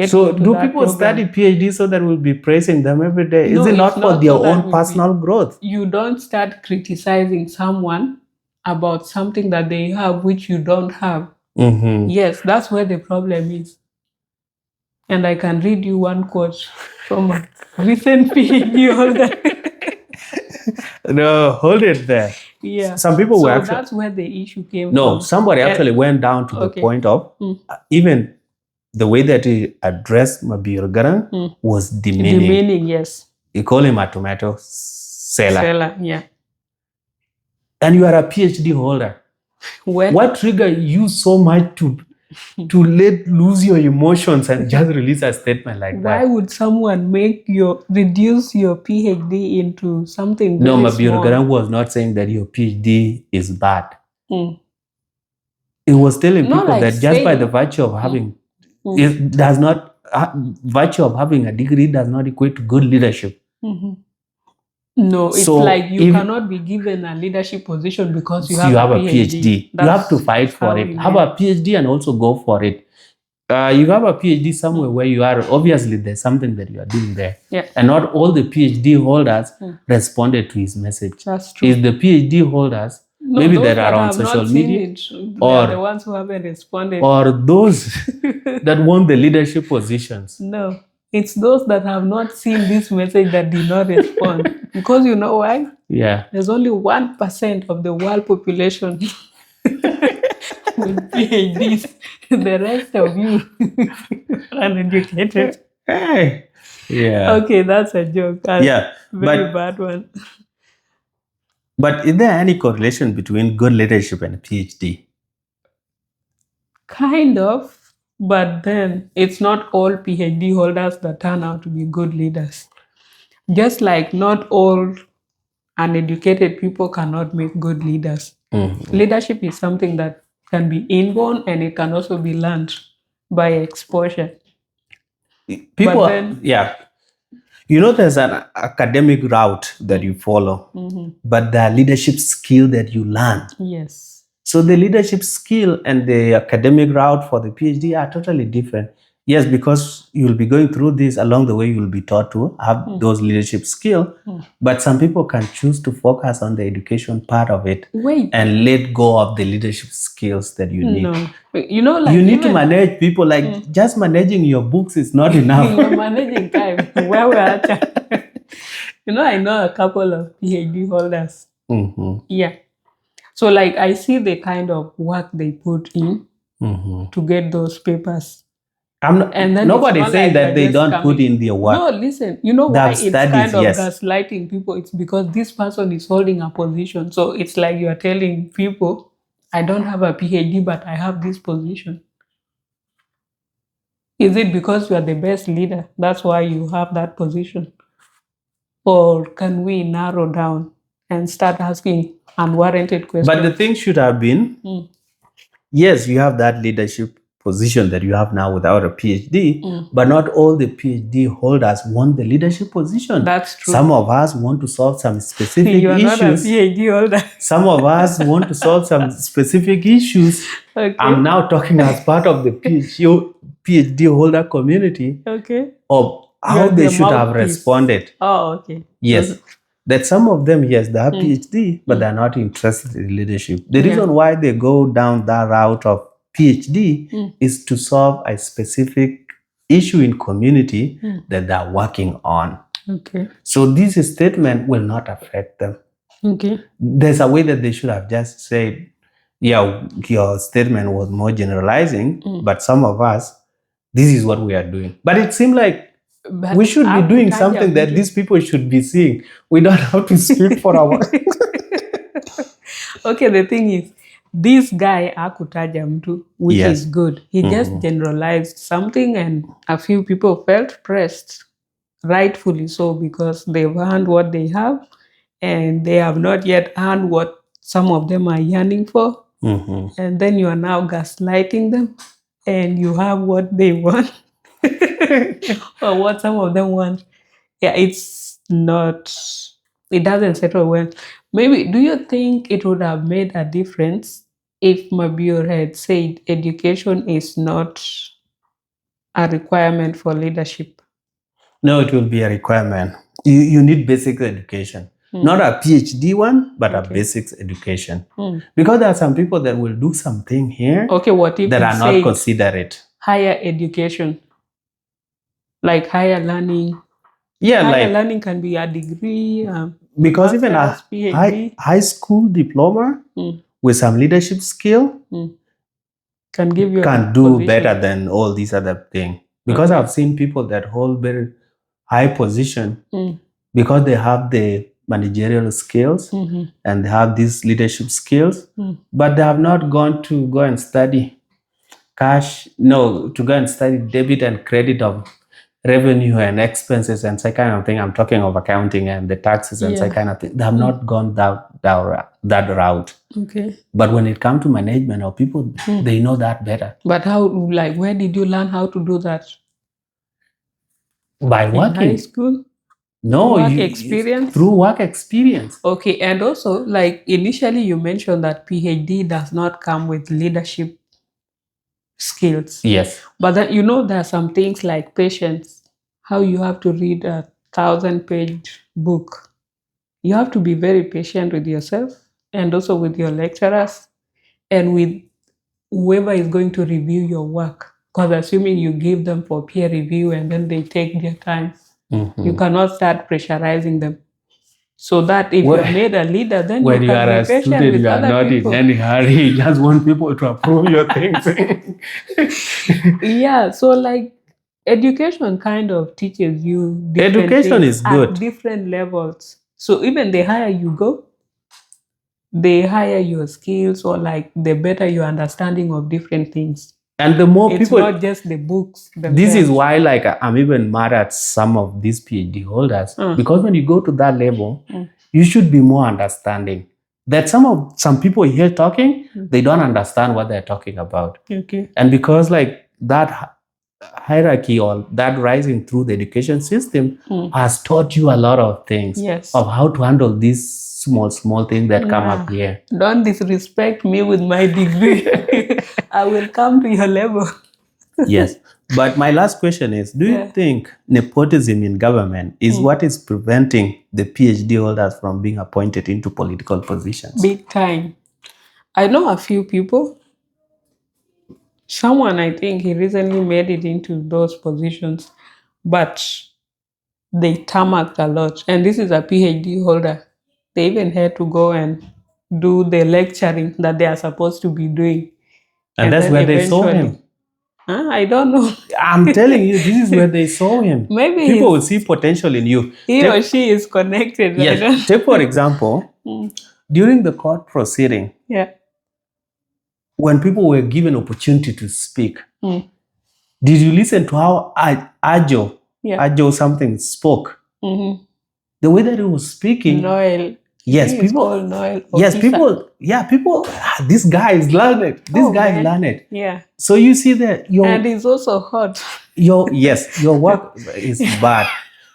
So do people study PhD so that we'll be praising them every day? No, Is it not for their own personal growth? You don't start criticizing someone about something that they have which you don't have. Yes, that's where the problem is. And I can read you one quote from a recent PhD holder. No, hold it there. Yeah. Some people were actually... that's where the issue came from. No, somebody actually went down to the point of even the way that he addressed Mabir Garang was demeaning. Demeaning, yes. He called him a tomato seller. Yeah. And you are a PhD holder. What triggered you so much to let lose your emotions and just release a statement like that? Why would someone reduce your PhD into something very small? No, Mabir Garang was not saying that your PhD is bad. It was telling people that just by the virtue of having it does not virtue of having a degree does not equate to good leadership. No, it's like you cannot be given a leadership position because you have a PhD. You have to fight for it. Have a PhD and also go for it. You have a PhD somewhere where you are, obviously there's something that you are doing there. Yeah. And not all the PhD holders responded to his message. That's true. It's the PhD holders, maybe that are on social media, or the ones who haven't responded, or those that want the leadership positions. No, it's those that have not seen this message that did not respond. Because you know why? Yeah. There's only 1% of the world population with PhDs. The rest of you are uneducated. Hey. Yeah. Okay, that's a joke. Very bad one. But is there any correlation between good leadership and a PhD? Kind of, but then it's not all PhD holders that turn out to be good leaders. Just like not all uneducated people cannot make good leaders. Leadership is something that can be inborn and it can also be learned by exposure. People, you know, there's an academic route that you follow, but the leadership skill that you learn. Yes. So the leadership skill and the academic route for the PhD are totally different. Yes, because you'll be going through this along the way, you'll be taught to have those leadership skills. But some people can choose to focus on the education part of it and let go of the leadership skills that you need. No. You know, like you need to manage people. Like just managing your books is not enough. You're managing time. Where we're at. You know, I know a couple of PhD holders. Yeah. So like I see the kind of work they put in to get those papers. Nobody's saying that they don't put in their work. No, listen, you know why it's kind of gaslighting people? It's because this person is holding a position. So it's like you are telling people, I don't have a PhD, but I have this position. Is it because you are the best leader? That's why you have that position? Or can we narrow down and start asking unwarranted questions? But the thing should have been, yes, you have that leadership position that you have now without a PhD, but not all the PhD holders want the leadership position. That's true. Some of us want to solve some specific issues. You are not a PhD holder. Some of us want to solve some specific issues. Okay. I'm now talking as part of the PhD holder community of how they should have responded. Oh, okay. Yes. That some of them, yes, they have PhD, but they're not interested in leadership. The reason why they go down that route of PhD is to solve a specific issue in community that they're working on. Okay. So this statement will not affect them. Okay. There's a way that they should have just said, yeah, your statement was more generalizing, but some of us, this is what we are doing. But it seemed like we should be doing something that these people should be seeing. We don't have to speak for our... Okay, the thing is, this guy akutaja mtu, which is good. He just generalized something and a few people felt pressed, rightfully so, because they've earned what they have and they have not yet earned what some of them are yearning for. And then you are now gaslighting them and you have what they want or what some of them want. Yeah, it's not, it doesn't settle well. Maybe, do you think it would have made a difference if Mabur had said education is not a requirement for leadership? No, it will be a requirement. You need basic education. Not a PhD one, but a basic education. Because there are some people that will do something here what if that are not considered. Higher education, like higher learning. Yeah, higher learning can be a degree. Because even a high school diploma with some leadership skill can give you do better than all these other things. Because I've seen people that hold very high position because they have the managerial skills and they have these leadership skills, but they have not gone to go and study to go and study debit and credit of revenue and expenses and that kind of thing. I'm talking of accounting and the taxes and that kind of thing. They have not gone that route. But when it comes to management of people, they know that better. But how, where did you learn how to do that? By working. In high school? No, work experience? Through work experience. Okay, and also, initially you mentioned that PhD does not come with leadership skills. Yes. But then, there are some things like patience, how you have to read a 1,000-page book. You have to be very patient with yourself and also with your lecturers and with whoever is going to review your work. Because assuming you give them for peer review and then they take their time, you cannot start pressurizing them. So that if you're made a leader, then when you can be patient student, with you are other not people. in any hurry. You just want people to approve your things. Yeah, so education kind of teaches you different education is good at different levels. So even the higher you go, the higher your skills or the better your understanding of different things. And the more it's people, not just the books themselves. This is why I'm even mad at some of these PhD holders, because when you go to that level, you should be more understanding. That some people here talking, they don't understand what they're talking about. And because that hierarchy or that rising through the education system has taught you a lot of things of how to handle these small things that come up here. Don't disrespect me with my degree. I will come to your level. Yes. But my last question is, do you think nepotism in government is what is preventing the PhD holders from being appointed into political positions? Big time. I know a few people. Someone, I think he recently made it into those positions, but they tarmacked a lot. And this is a PhD holder. They even had to go and do the lecturing that they are supposed to be doing. And that's where they saw him. I don't know. I'm telling you, this is where they saw him. Maybe people will see potential in you. He or she is connected. Yes. Take for example, during the court proceeding, when people were given opportunity to speak, did you listen to how Ajo something spoke? The way that he was speaking. Noel. Yes, people. Noel. Yes, people. Yeah, people. This guy is learned. This guy is learned. Yeah. So you see that and he's also hot. Your work is bad.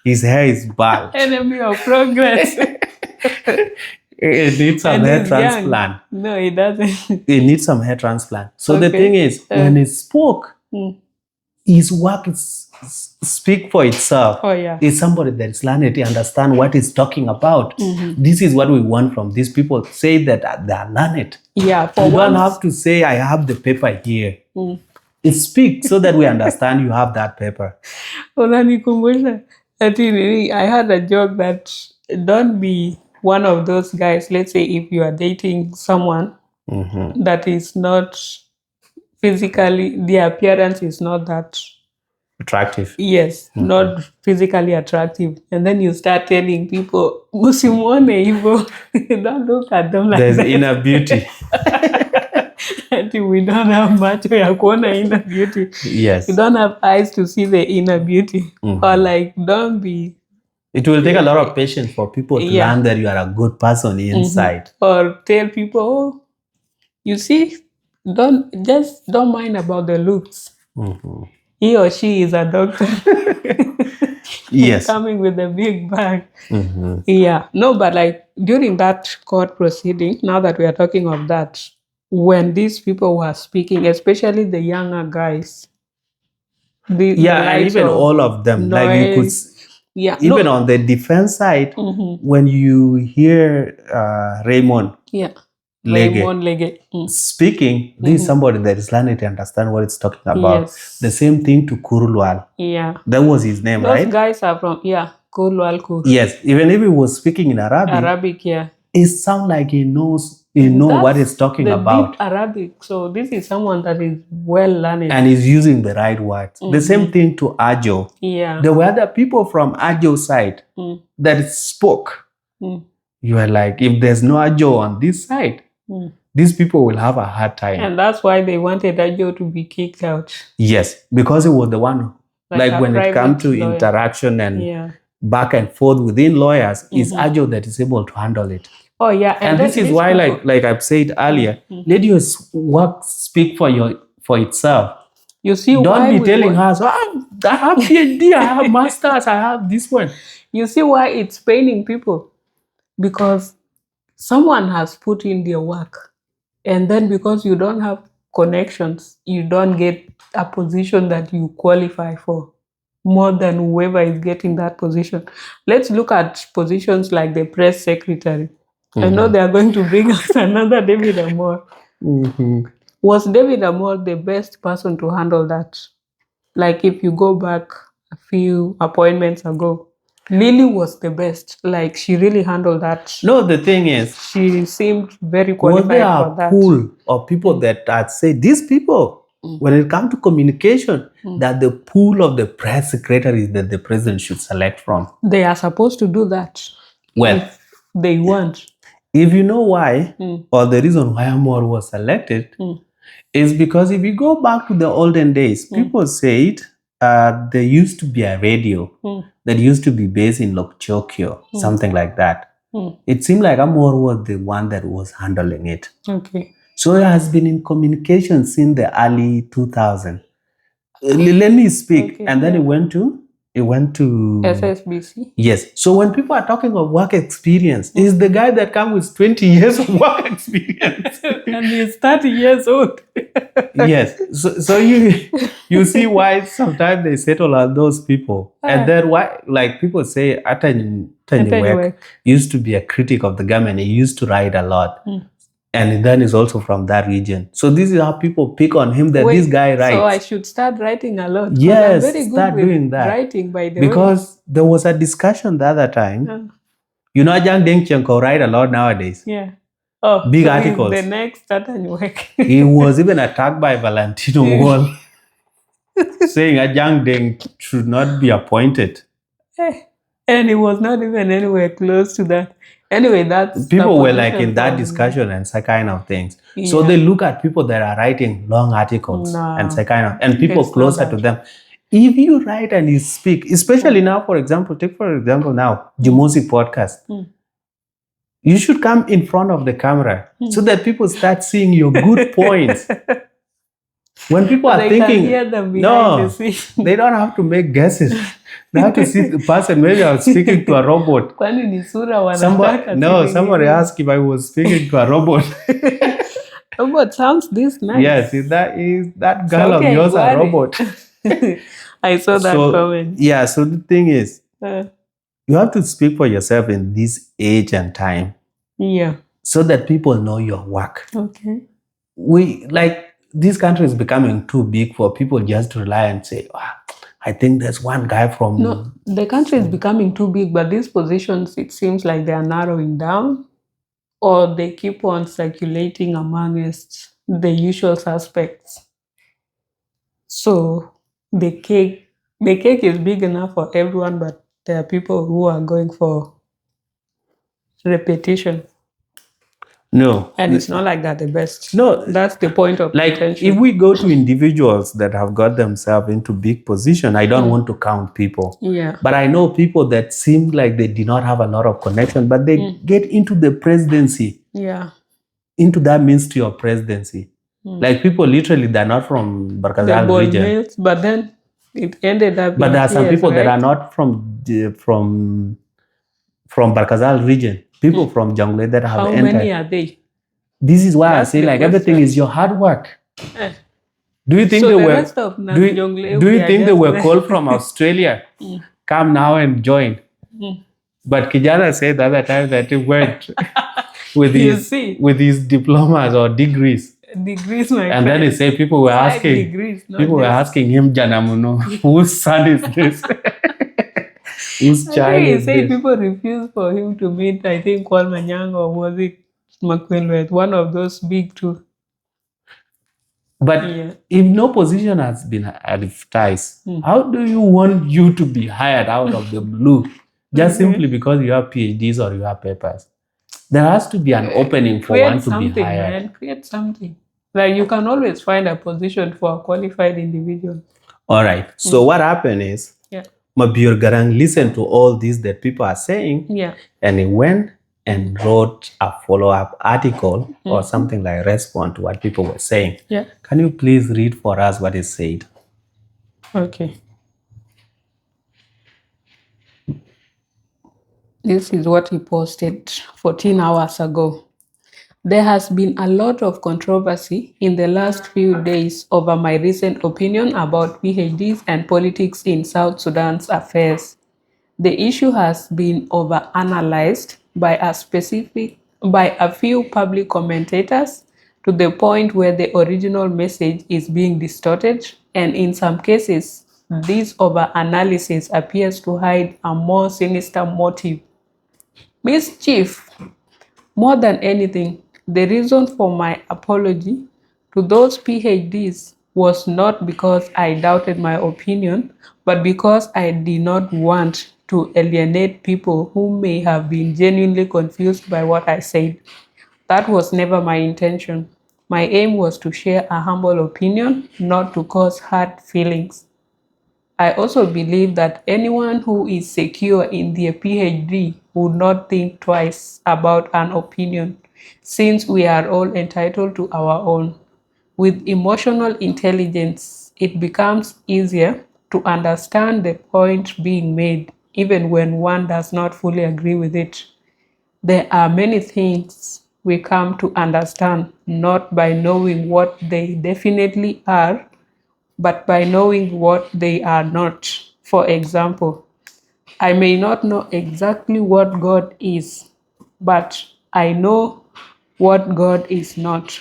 His hair is bad. Enemy of progress. It needs some hair transplant. No, it doesn't. It needs some hair transplant. So the thing is, when he spoke, his work speak for itself. It's somebody that is learned to understand what he's talking about. This is what we want from these people. Say that they are learned. Yeah, you don't have to say, I have the paper here. It speaks so that we understand you have that paper. I had a joke that don't be one of those guys. Let's say if you are dating someone that is not physically, the appearance is not that attractive. Yes, not physically attractive. And then you start telling people, Musimuone Ivo, don't look at them like there's that. There's inner beauty. We don't have much inner beauty. Yes. You don't have eyes to see the inner beauty. Or don't be. It will take a lot of patience for people to learn that you are a good person inside. Or tell people, you see, don't mind about the looks. He or she is a doctor. Yes. Coming with a big bag. Yeah. No, but during that court proceeding, now that we are talking of that, when these people were speaking, especially the younger guys. And even all of them, noise, like you could, even on the defense side, when you hear Raymond Lege speaking, this is somebody that is learning to understand what it's talking about. Yes. The same thing to Kurulwal. Yeah. That was his name, right? Those guys are from, Kurulwal Kur. Yes, even if he was speaking in Arabic, it sounds like he knows what he's talking about. Deep Arabic. So this is someone that is well learned. And is using the right words. The same thing to Ajo. Yeah. There were other people from Ajo side that spoke. You are like, if there's no Ajo on this side, these people will have a hard time. And that's why they wanted Ajo to be kicked out. Yes, because he was the one, like when it comes to lawyer. Interaction and back and forth within lawyers, it's Ajo that is able to handle it. Oh yeah, and this is why, like I've said earlier, let your work speak for itself. You see, don't be telling us, I have PhD, I have masters, I have this one. You see why it's paining people, because someone has put in their work, and then because you don't have connections, you don't get a position that you qualify for more than whoever is getting that position. Let's look at positions like the press secretary. I know they are going to bring us another David Amor. Was David Amor the best person to handle that? Like if you go back a few appointments ago, Lily was the best. Like she really handled that. No, the thing is, she seemed very qualified for that. Was there a pool of people that I'd say, these people, when it comes to communication, that the pool of the press secretaries that the president should select from? They are supposed to do that. Well, if they want. If you know why, or the reason why Amor was selected, is because if you go back to the olden days, people said there used to be a radio that used to be based in Lokchokyo, something like that. It seemed like Amor was the one that was handling it. Okay. So it has been in communication since the early 2000s. Let me speak. Okay, and then it went to SSBC. Yes. So when people are talking of work experience, is the guy that comes with 20 years of work experience. And he's 30 years old. Yes. So you see why sometimes they settle on those people. And then why, like people say, Atanyuwek used to be a critic of the government. He used to write a lot. And then is also from that region. So this is how people pick on him that this guy writes. So I should start writing a lot. Yes, I'm very good start with doing that. Writing, by the because there was a discussion the other time. You know, Ajang Deng Chenko write a lot nowadays. Yeah. Oh, big so articles. The next Atanyuwek. He was even attacked by Valentino Wall, saying Ajang Deng should not be appointed. And he was not even anywhere close to that. Anyway, that's people were like in that discussion and that kind of things. Yeah. So they look at people that are writing long articles and that kind of, and people closer to them. If you write and you speak, especially now, for example, now, Jimosi podcast, you should come in front of the camera so that people start seeing your good points. When people are thinking, hear them behind the scenes. They don't have to make guesses. They have to see the person. Maybe I was speaking to a robot. Somebody asked if I was speaking to a robot. Robot sounds this nice. Yes, is that girl of yours a robot? I saw that comment. Yeah, so the thing is, you have to speak for yourself in this age and time. Yeah. So that people know your work. Okay. This country is becoming too big for people just to rely and say, I think there's one guy from... No, the country is becoming too big, but these positions, it seems like they are narrowing down, or they keep on circulating amongst the usual suspects. So the cake is big enough for everyone, but there are people who are going for repetition. No. And it's not like that the best. No. That's the point of retention. If we go to individuals that have got themselves into big position, I don't want to count people. Yeah. But I know people that seem like they did not have a lot of connection, but they get into the presidency. Yeah. Into that ministry of presidency. Like people literally, they're not from Barkazal region. Mills, but then it ended up... But there are some people that are not from Barkazal region. People from Jonglei that have entered. How many are they? This is why I say like everything is your hard work. Do you think so they the were? rest of Do you think they were called from Australia? Come now and join. But Kijana said the other time that he went with his diplomas or degrees. Degrees, my and friend. Then he said people were asking him, Janamuno, whose son is this? Whose child is he said this? people refused for him to meet, I think, Kwal Manyang, or was it Makwelwet, one of those big two. But if no position has been advertised, how do you want you to be hired out of the blue just simply because you have PhDs or you have papers? There has to be an opening for one to be hired. Man. Create something. Like you can always find a position for a qualified individual. All right. So what happened is, Mabior Garang listened to all this that people are saying, and he went and wrote a follow-up article or something like respond to what people were saying. Can you please read for us what he said? Okay. This is what he posted 14 hours ago. There has been a lot of controversy in the last few days over my recent opinion about PhDs and politics in South Sudan's affairs. The issue has been overanalyzed by a few public commentators to the point where the original message is being distorted, and in some cases, this overanalysis appears to hide a more sinister motive. Mischief. More than anything, the reason for my apology to those PhDs was not because I doubted my opinion, but because I did not want to alienate people who may have been genuinely confused by what I said. That was never my intention. My aim was to share a humble opinion, not to cause hurt feelings. I also believe that anyone who is secure in their PhD would not think twice about an opinion, since we are all entitled to our own. With emotional intelligence, it becomes easier to understand the point being made, even when one does not fully agree with it. There are many things we come to understand not by knowing what they definitely are, but by knowing what they are not. For example, I may not know exactly what God is, but I know what God is not.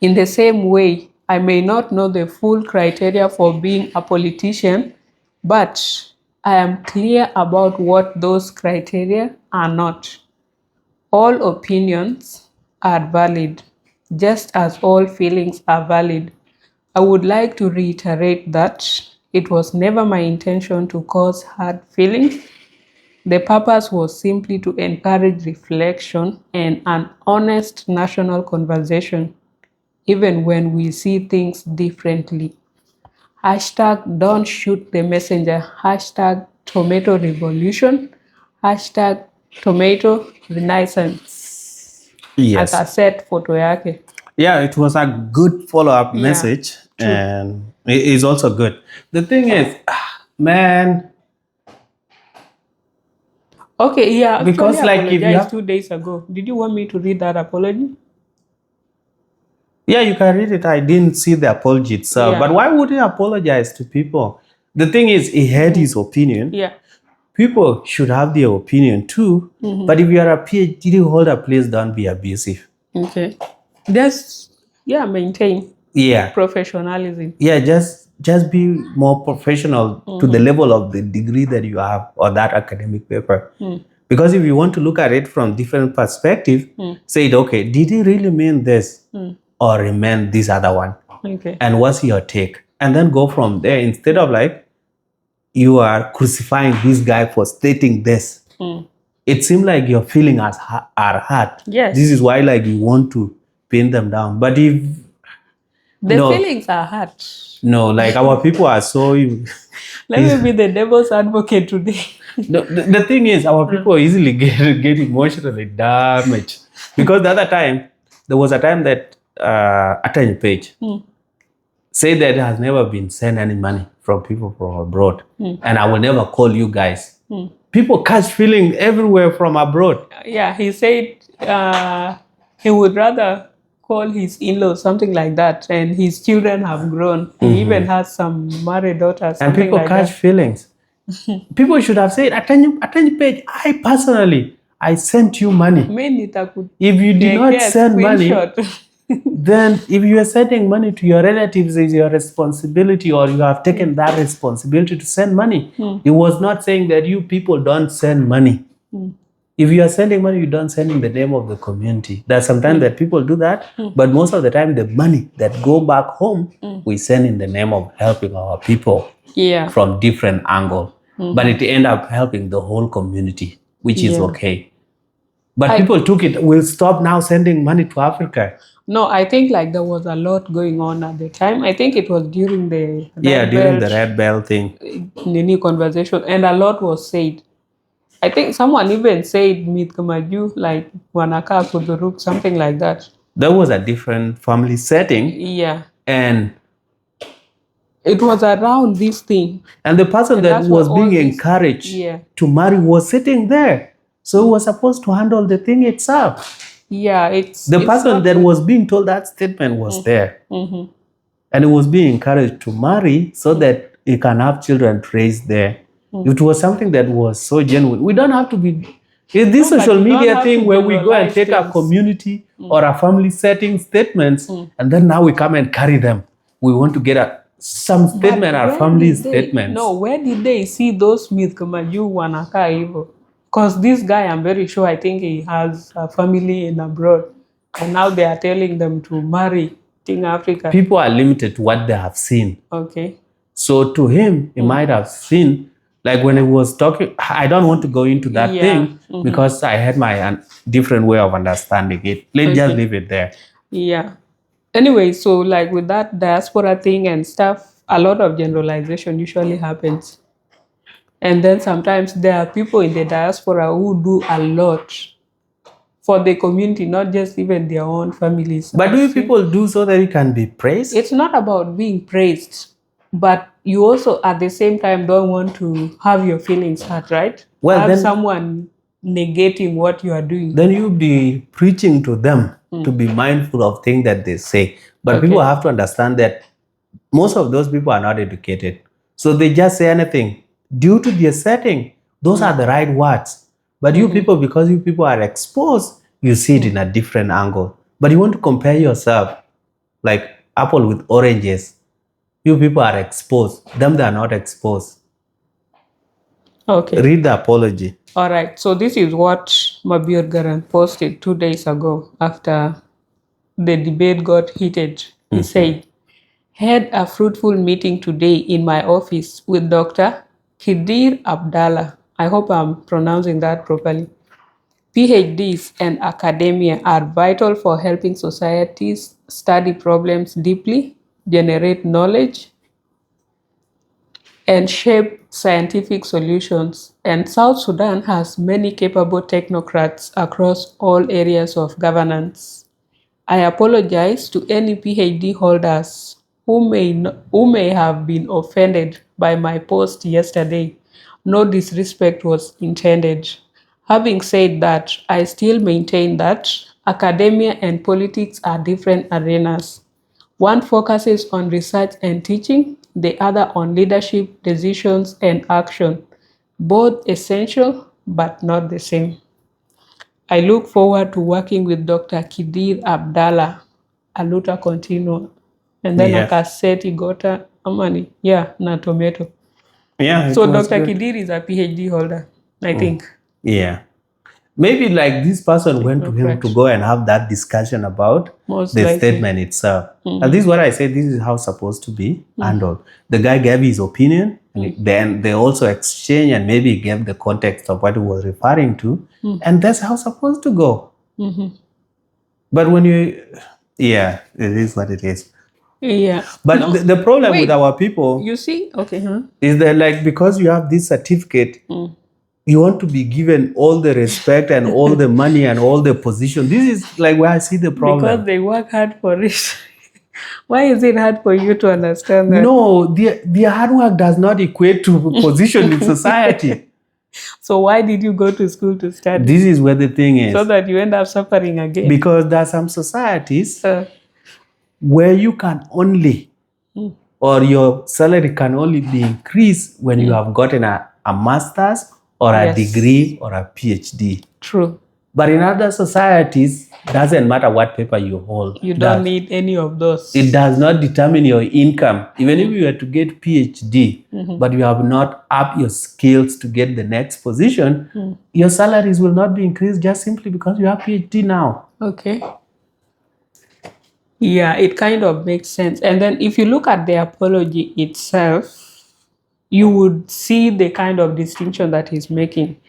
In the same way, I may not know the full criteria for being a politician, but I am clear about what those criteria are not. All opinions are valid, just as all feelings are valid. I would like to reiterate that it was never my intention to cause hurt feelings. The purpose was simply to encourage reflection and an honest national conversation, even when we see things differently. Hashtag don't shoot the messenger. Hashtag tomato revolution. Hashtag tomato renaissance. Yes. Akaset photo yake. Yeah, it was a good follow-up message, and it is also good. The thing is, man. Okay, yeah. Because like if you have 2 days ago, did you want me to read that apology? Yeah, you can read it. I didn't see the apology itself, but why would he apologize to people? The thing is, he had his opinion. Yeah. People should have their opinion too. But if you are a PhD holder, please don't be abusive. Okay. Maintain. Professionalism. Yeah, just be more professional to the level of the degree that you have or that academic paper. Because if you want to look at it from different perspective, say it, okay, did he really mean this or he meant this other one? Okay. And what's your take? And then go from there instead of like, you are crucifying this guy for stating this. It seems like your feelings are hurt. Yes. This is why like you want to pin them down. But if feelings are hurt. No, like our people are so... Let me be the devil's advocate today. The thing is, our people easily get emotionally damaged. Because there was a time that Attorney Page said that there has never been sent any money from people from abroad. And I will never call you guys. People catch feeling everywhere from abroad. Yeah, he said he would rather call his in-laws something like that, and his children have grown. He even has some married daughters, and something people like catch that. feelings. People should have said, Attention page, I personally, I sent you money. If you did not send money, then if you are sending money to your relatives, it's your responsibility, or you have taken that responsibility to send money. It was not saying that you people don't send money. If you are sending money, you don't send in the name of the community. There's sometimes that people do that, but most of the time the money that go back home, we send in the name of helping our people from different angle. But it end up helping the whole community, which is okay. But people took it, we'll stop now sending money to Africa. No, I think like there was a lot going on at the time. I think it was during the during the Red Belt thing. Nini conversation, and a lot was said. I think someone even said Meet Kamaju, like Wanaka Kuduruk, something like that. There was a different family setting. Yeah. And it was around this thing. And the person that was being encouraged to marry was sitting there. So he was supposed to handle the thing itself. Yeah, the person that was being told that statement was there. And he was being encouraged to marry so that he can have children raised there. It was something that was so genuine. We don't have to be... It's this social media thing where we go and take a community or a family setting statements, and then now we come and carry them. We want to get some statement, our family statements. No, where did they see those myths Kamaju Wanaka evil? Because this guy, I'm very sure, I think he has a family in abroad. And now they are telling them to marry in Africa. People are limited to what they have seen. Okay. So to him, he might have seen, like when he was talking, I don't want to go into that thing because I had my different way of understanding it. Let's just leave it there. Yeah. Anyway, so like with that diaspora thing and stuff, a lot of generalization usually happens. And then sometimes there are people in the diaspora who do a lot for the community, not just even their own families. But do people do so that it can be praised? It's not about being praised, but you also at the same time don't want to have your feelings hurt, right? Well, have someone negating what you are doing. Then you be preaching to them to be mindful of things that they say. But people have to understand that most of those people are not educated. So they just say anything. Due to their setting, those are the right words. But you people, because you people are exposed, you see it in a different angle. But you want to compare yourself like apple with oranges. You people are exposed. Them, they are not exposed. Okay. Read the apology. All right. So this is what Mabior Garan posted 2 days ago after the debate got heated. He said, had a fruitful meeting today in my office with Dr. Khidir Abdallah. I hope I'm pronouncing that properly. PhDs and academia are vital for helping societies study problems deeply, generate knowledge, and shape scientific solutions. And South Sudan has many capable technocrats across all areas of governance. I apologize to any PhD holders who may have been offended by my post yesterday. No disrespect was intended. Having said that, I still maintain that academia and politics are different arenas. One focuses on research and teaching, the other on leadership, decisions, and action. Both essential, but not the same. I look forward to working with Dr. Khidir Abdallah. Aluta continua. And then a cassette gota amani. Yeah, na tomato. Yeah. So Dr. Khidir is a PhD holder, I think. Yeah. Maybe like this person went to him to go and have that discussion about the statement itself. And this is what I say, this is how it's supposed to be handled. The guy gave his opinion, and then they also exchanged and maybe gave the context of what he was referring to. And that's how it's supposed to go. But when you, it is what it is. Yeah. But the problem with our people, you see, is that like because you have this certificate, you want to be given all the respect and all the money and all the position. This is like where I see the problem. Because they work hard for it. Why is it hard for you to understand that? No, their hard work does not equate to position in society. So why did you go to school to study? This is where the thing is. So that you end up suffering again. Because there are some societies where you can only, or your salary can only be increased when you have gotten a master's or a degree or a PhD. True. But in other societies, doesn't matter what paper you hold. You don't need any of those. It does not determine your income. Even if you were to get PhD, but you have not upped your skills to get the next position, your salaries will not be increased just simply because you have PhD now. Okay. Yeah, it kind of makes sense. And then if you look at the apology itself, you would see the kind of distinction that he's making.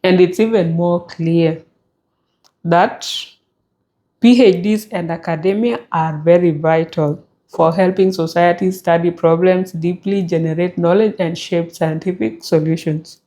And it's even more clear that PhDs and academia are very vital for helping society study problems deeply, generate knowledge, and shape scientific solutions.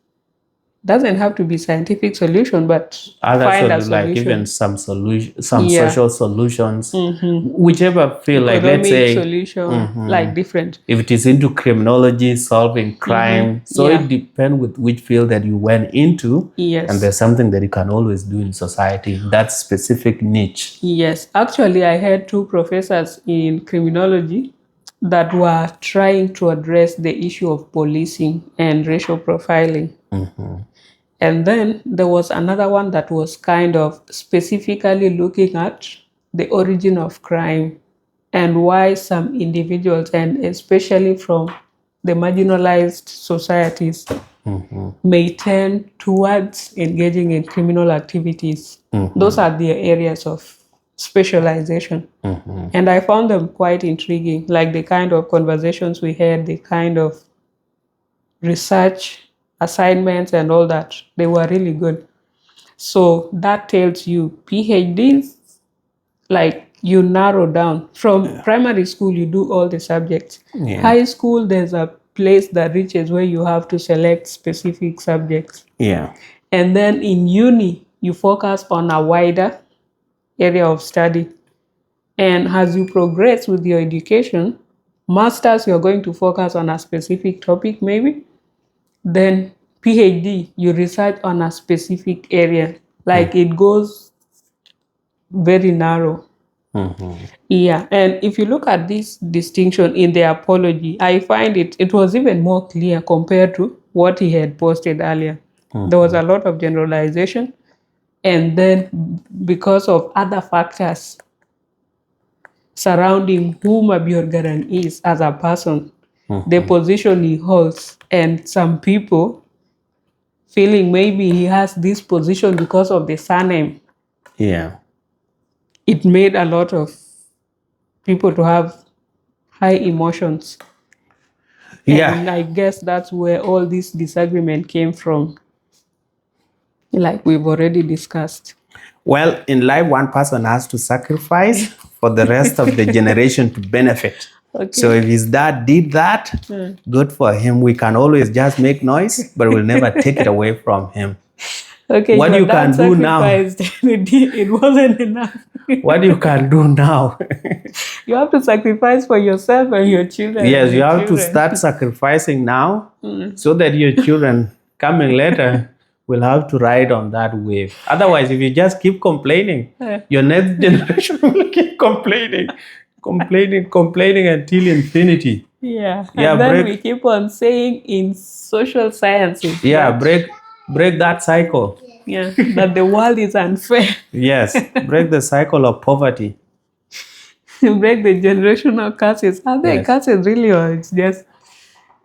Doesn't have to be scientific solution, but find a solution. Like even some solution, some social solutions, whichever feel like, let's say solution, like different. If it is into criminology, solving crime, so it depends with which field that you went into. Yes. And there's something that you can always do in society, that specific niche. Yes, actually, I had 2 professors in criminology that were trying to address the issue of policing and racial profiling. And then there was another one that was kind of specifically looking at the origin of crime and why some individuals, and especially from the marginalized societies, may tend towards engaging in criminal activities. Those are their areas of specialization. And I found them quite intriguing, like the kind of conversations we had, the kind of research assignments and all that. They were really good. So that tells you PhDs, like you narrow down. From primary school, you do all the subjects. High school, there's a place that reaches where you have to select specific subjects. And then in uni, you focus on a wider area of study. And as you progress with your education, masters, you're going to focus on a specific topic maybe. Then PhD, you research on a specific area. Like it goes very narrow. Yeah, and if you look at this distinction in the apology, I find it was even more clear compared to what he had posted earlier. There was a lot of generalization. And then because of other factors surrounding who Mabior Garang is as a person, the position he holds, and some people feeling maybe he has this position because of the surname. It made a lot of people to have high emotions. And I guess that's where all this disagreement came from, like we've already discussed. Well, in life, one person has to sacrifice for the rest of the generation to benefit. So if his dad did that, good for him. We can always just make noise, but we'll never take it away from him. What you can do now, it wasn't enough. What you can do now, you have to sacrifice for yourself and your children. Yes, you have to start sacrificing now so that your children coming later will have to ride on that wave. Otherwise, if you just keep complaining, your next generation will keep complaining until infinity. And then we keep on saying in social sciences. Break that cycle. That the world is unfair. Yes, break the cycle of poverty. Break the generational curses. Are there curses really, or it's just...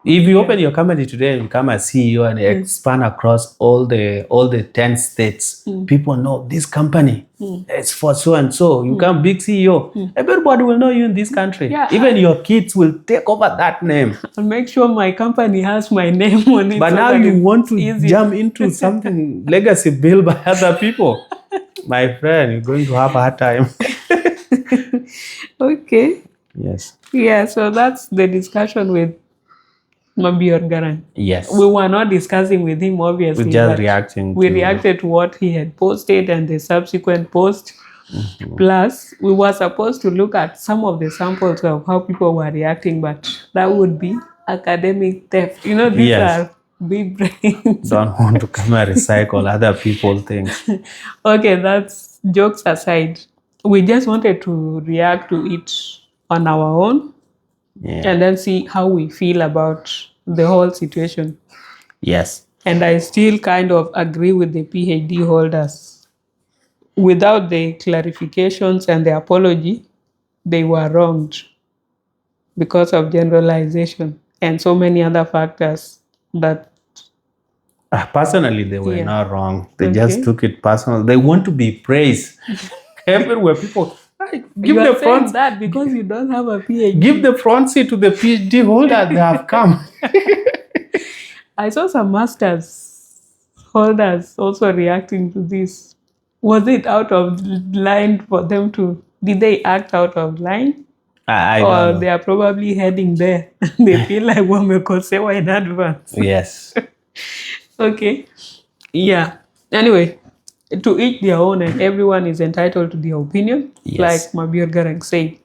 If you open your company today and become a CEO and expand across all the 10 states, people know this company is for so and so. You become big CEO. Everybody will know you in this country. Even your kids will take over that name. I'll make sure my company has my name on it. But now you want to jump into something legacy built by other people. My friend, you're going to have a hard time. Okay. Yes. Yeah, so that's the discussion with Mabior Garang. Yes. We were not discussing with him, obviously. We're just reacting. We reacted to what he had posted and the subsequent post. Plus, we were supposed to look at some of the samples of how people were reacting, but that would be academic theft. You know, these are big brains. Don't want to come and recycle other people's things. Okay, that's jokes aside. We just wanted to react to it on our own and then see how we feel about the whole situation. Yes. And I still kind of agree with the PhD holders. Without the clarifications and the apology, they were wronged because of generalization and so many other factors that... Personally, they were not wrong. They just took it personal. They want to be praised. Everywhere people... Give the front that because you don't have a PhD. Give the front seat to the PhD holders. They have come. I saw some masters holders also reacting to this. Was it out of line for them to... Did they act out of line? I don't know. They are probably heading there. They feel like wamekosewa in advance. Yes. Okay. Yeah. Anyway, to each their own, and everyone is entitled to their opinion. Yes. Like Mabior Garang said.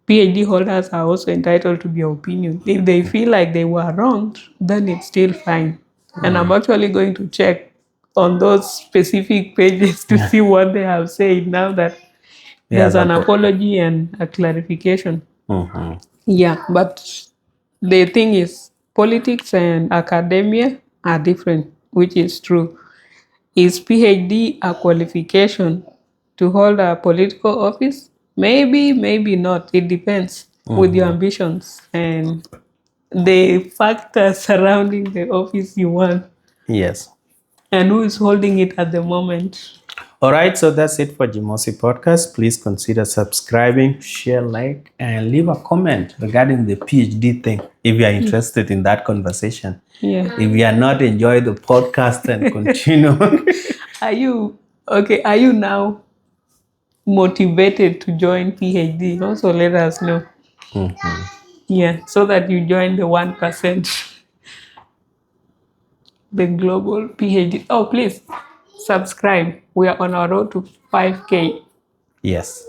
PhD holders are also entitled to their opinion. If they feel like they were wronged, then it's still fine. And I'm actually going to check on those specific pages to see what they have said now that there's an apology and a clarification. Mm-hmm. Yeah, but the thing is, politics and academia are different, which is true. Is PhD a qualification to hold a political office? Maybe, maybe not. It depends with your ambitions and the factors surrounding the office you want. Yes. And who is holding it at the moment. All right, so that's it for Jimosi Podcast. Please consider subscribing, share, like, and leave a comment regarding the PhD thing if you are interested in that conversation. Yeah. If you are not enjoying the podcast, then continue. Are you now motivated to join PhD? Also let us know. Mm-hmm. Yeah, so that you join the 1%. The global PhD. Oh, please subscribe. We are on our road to 5K. Yes.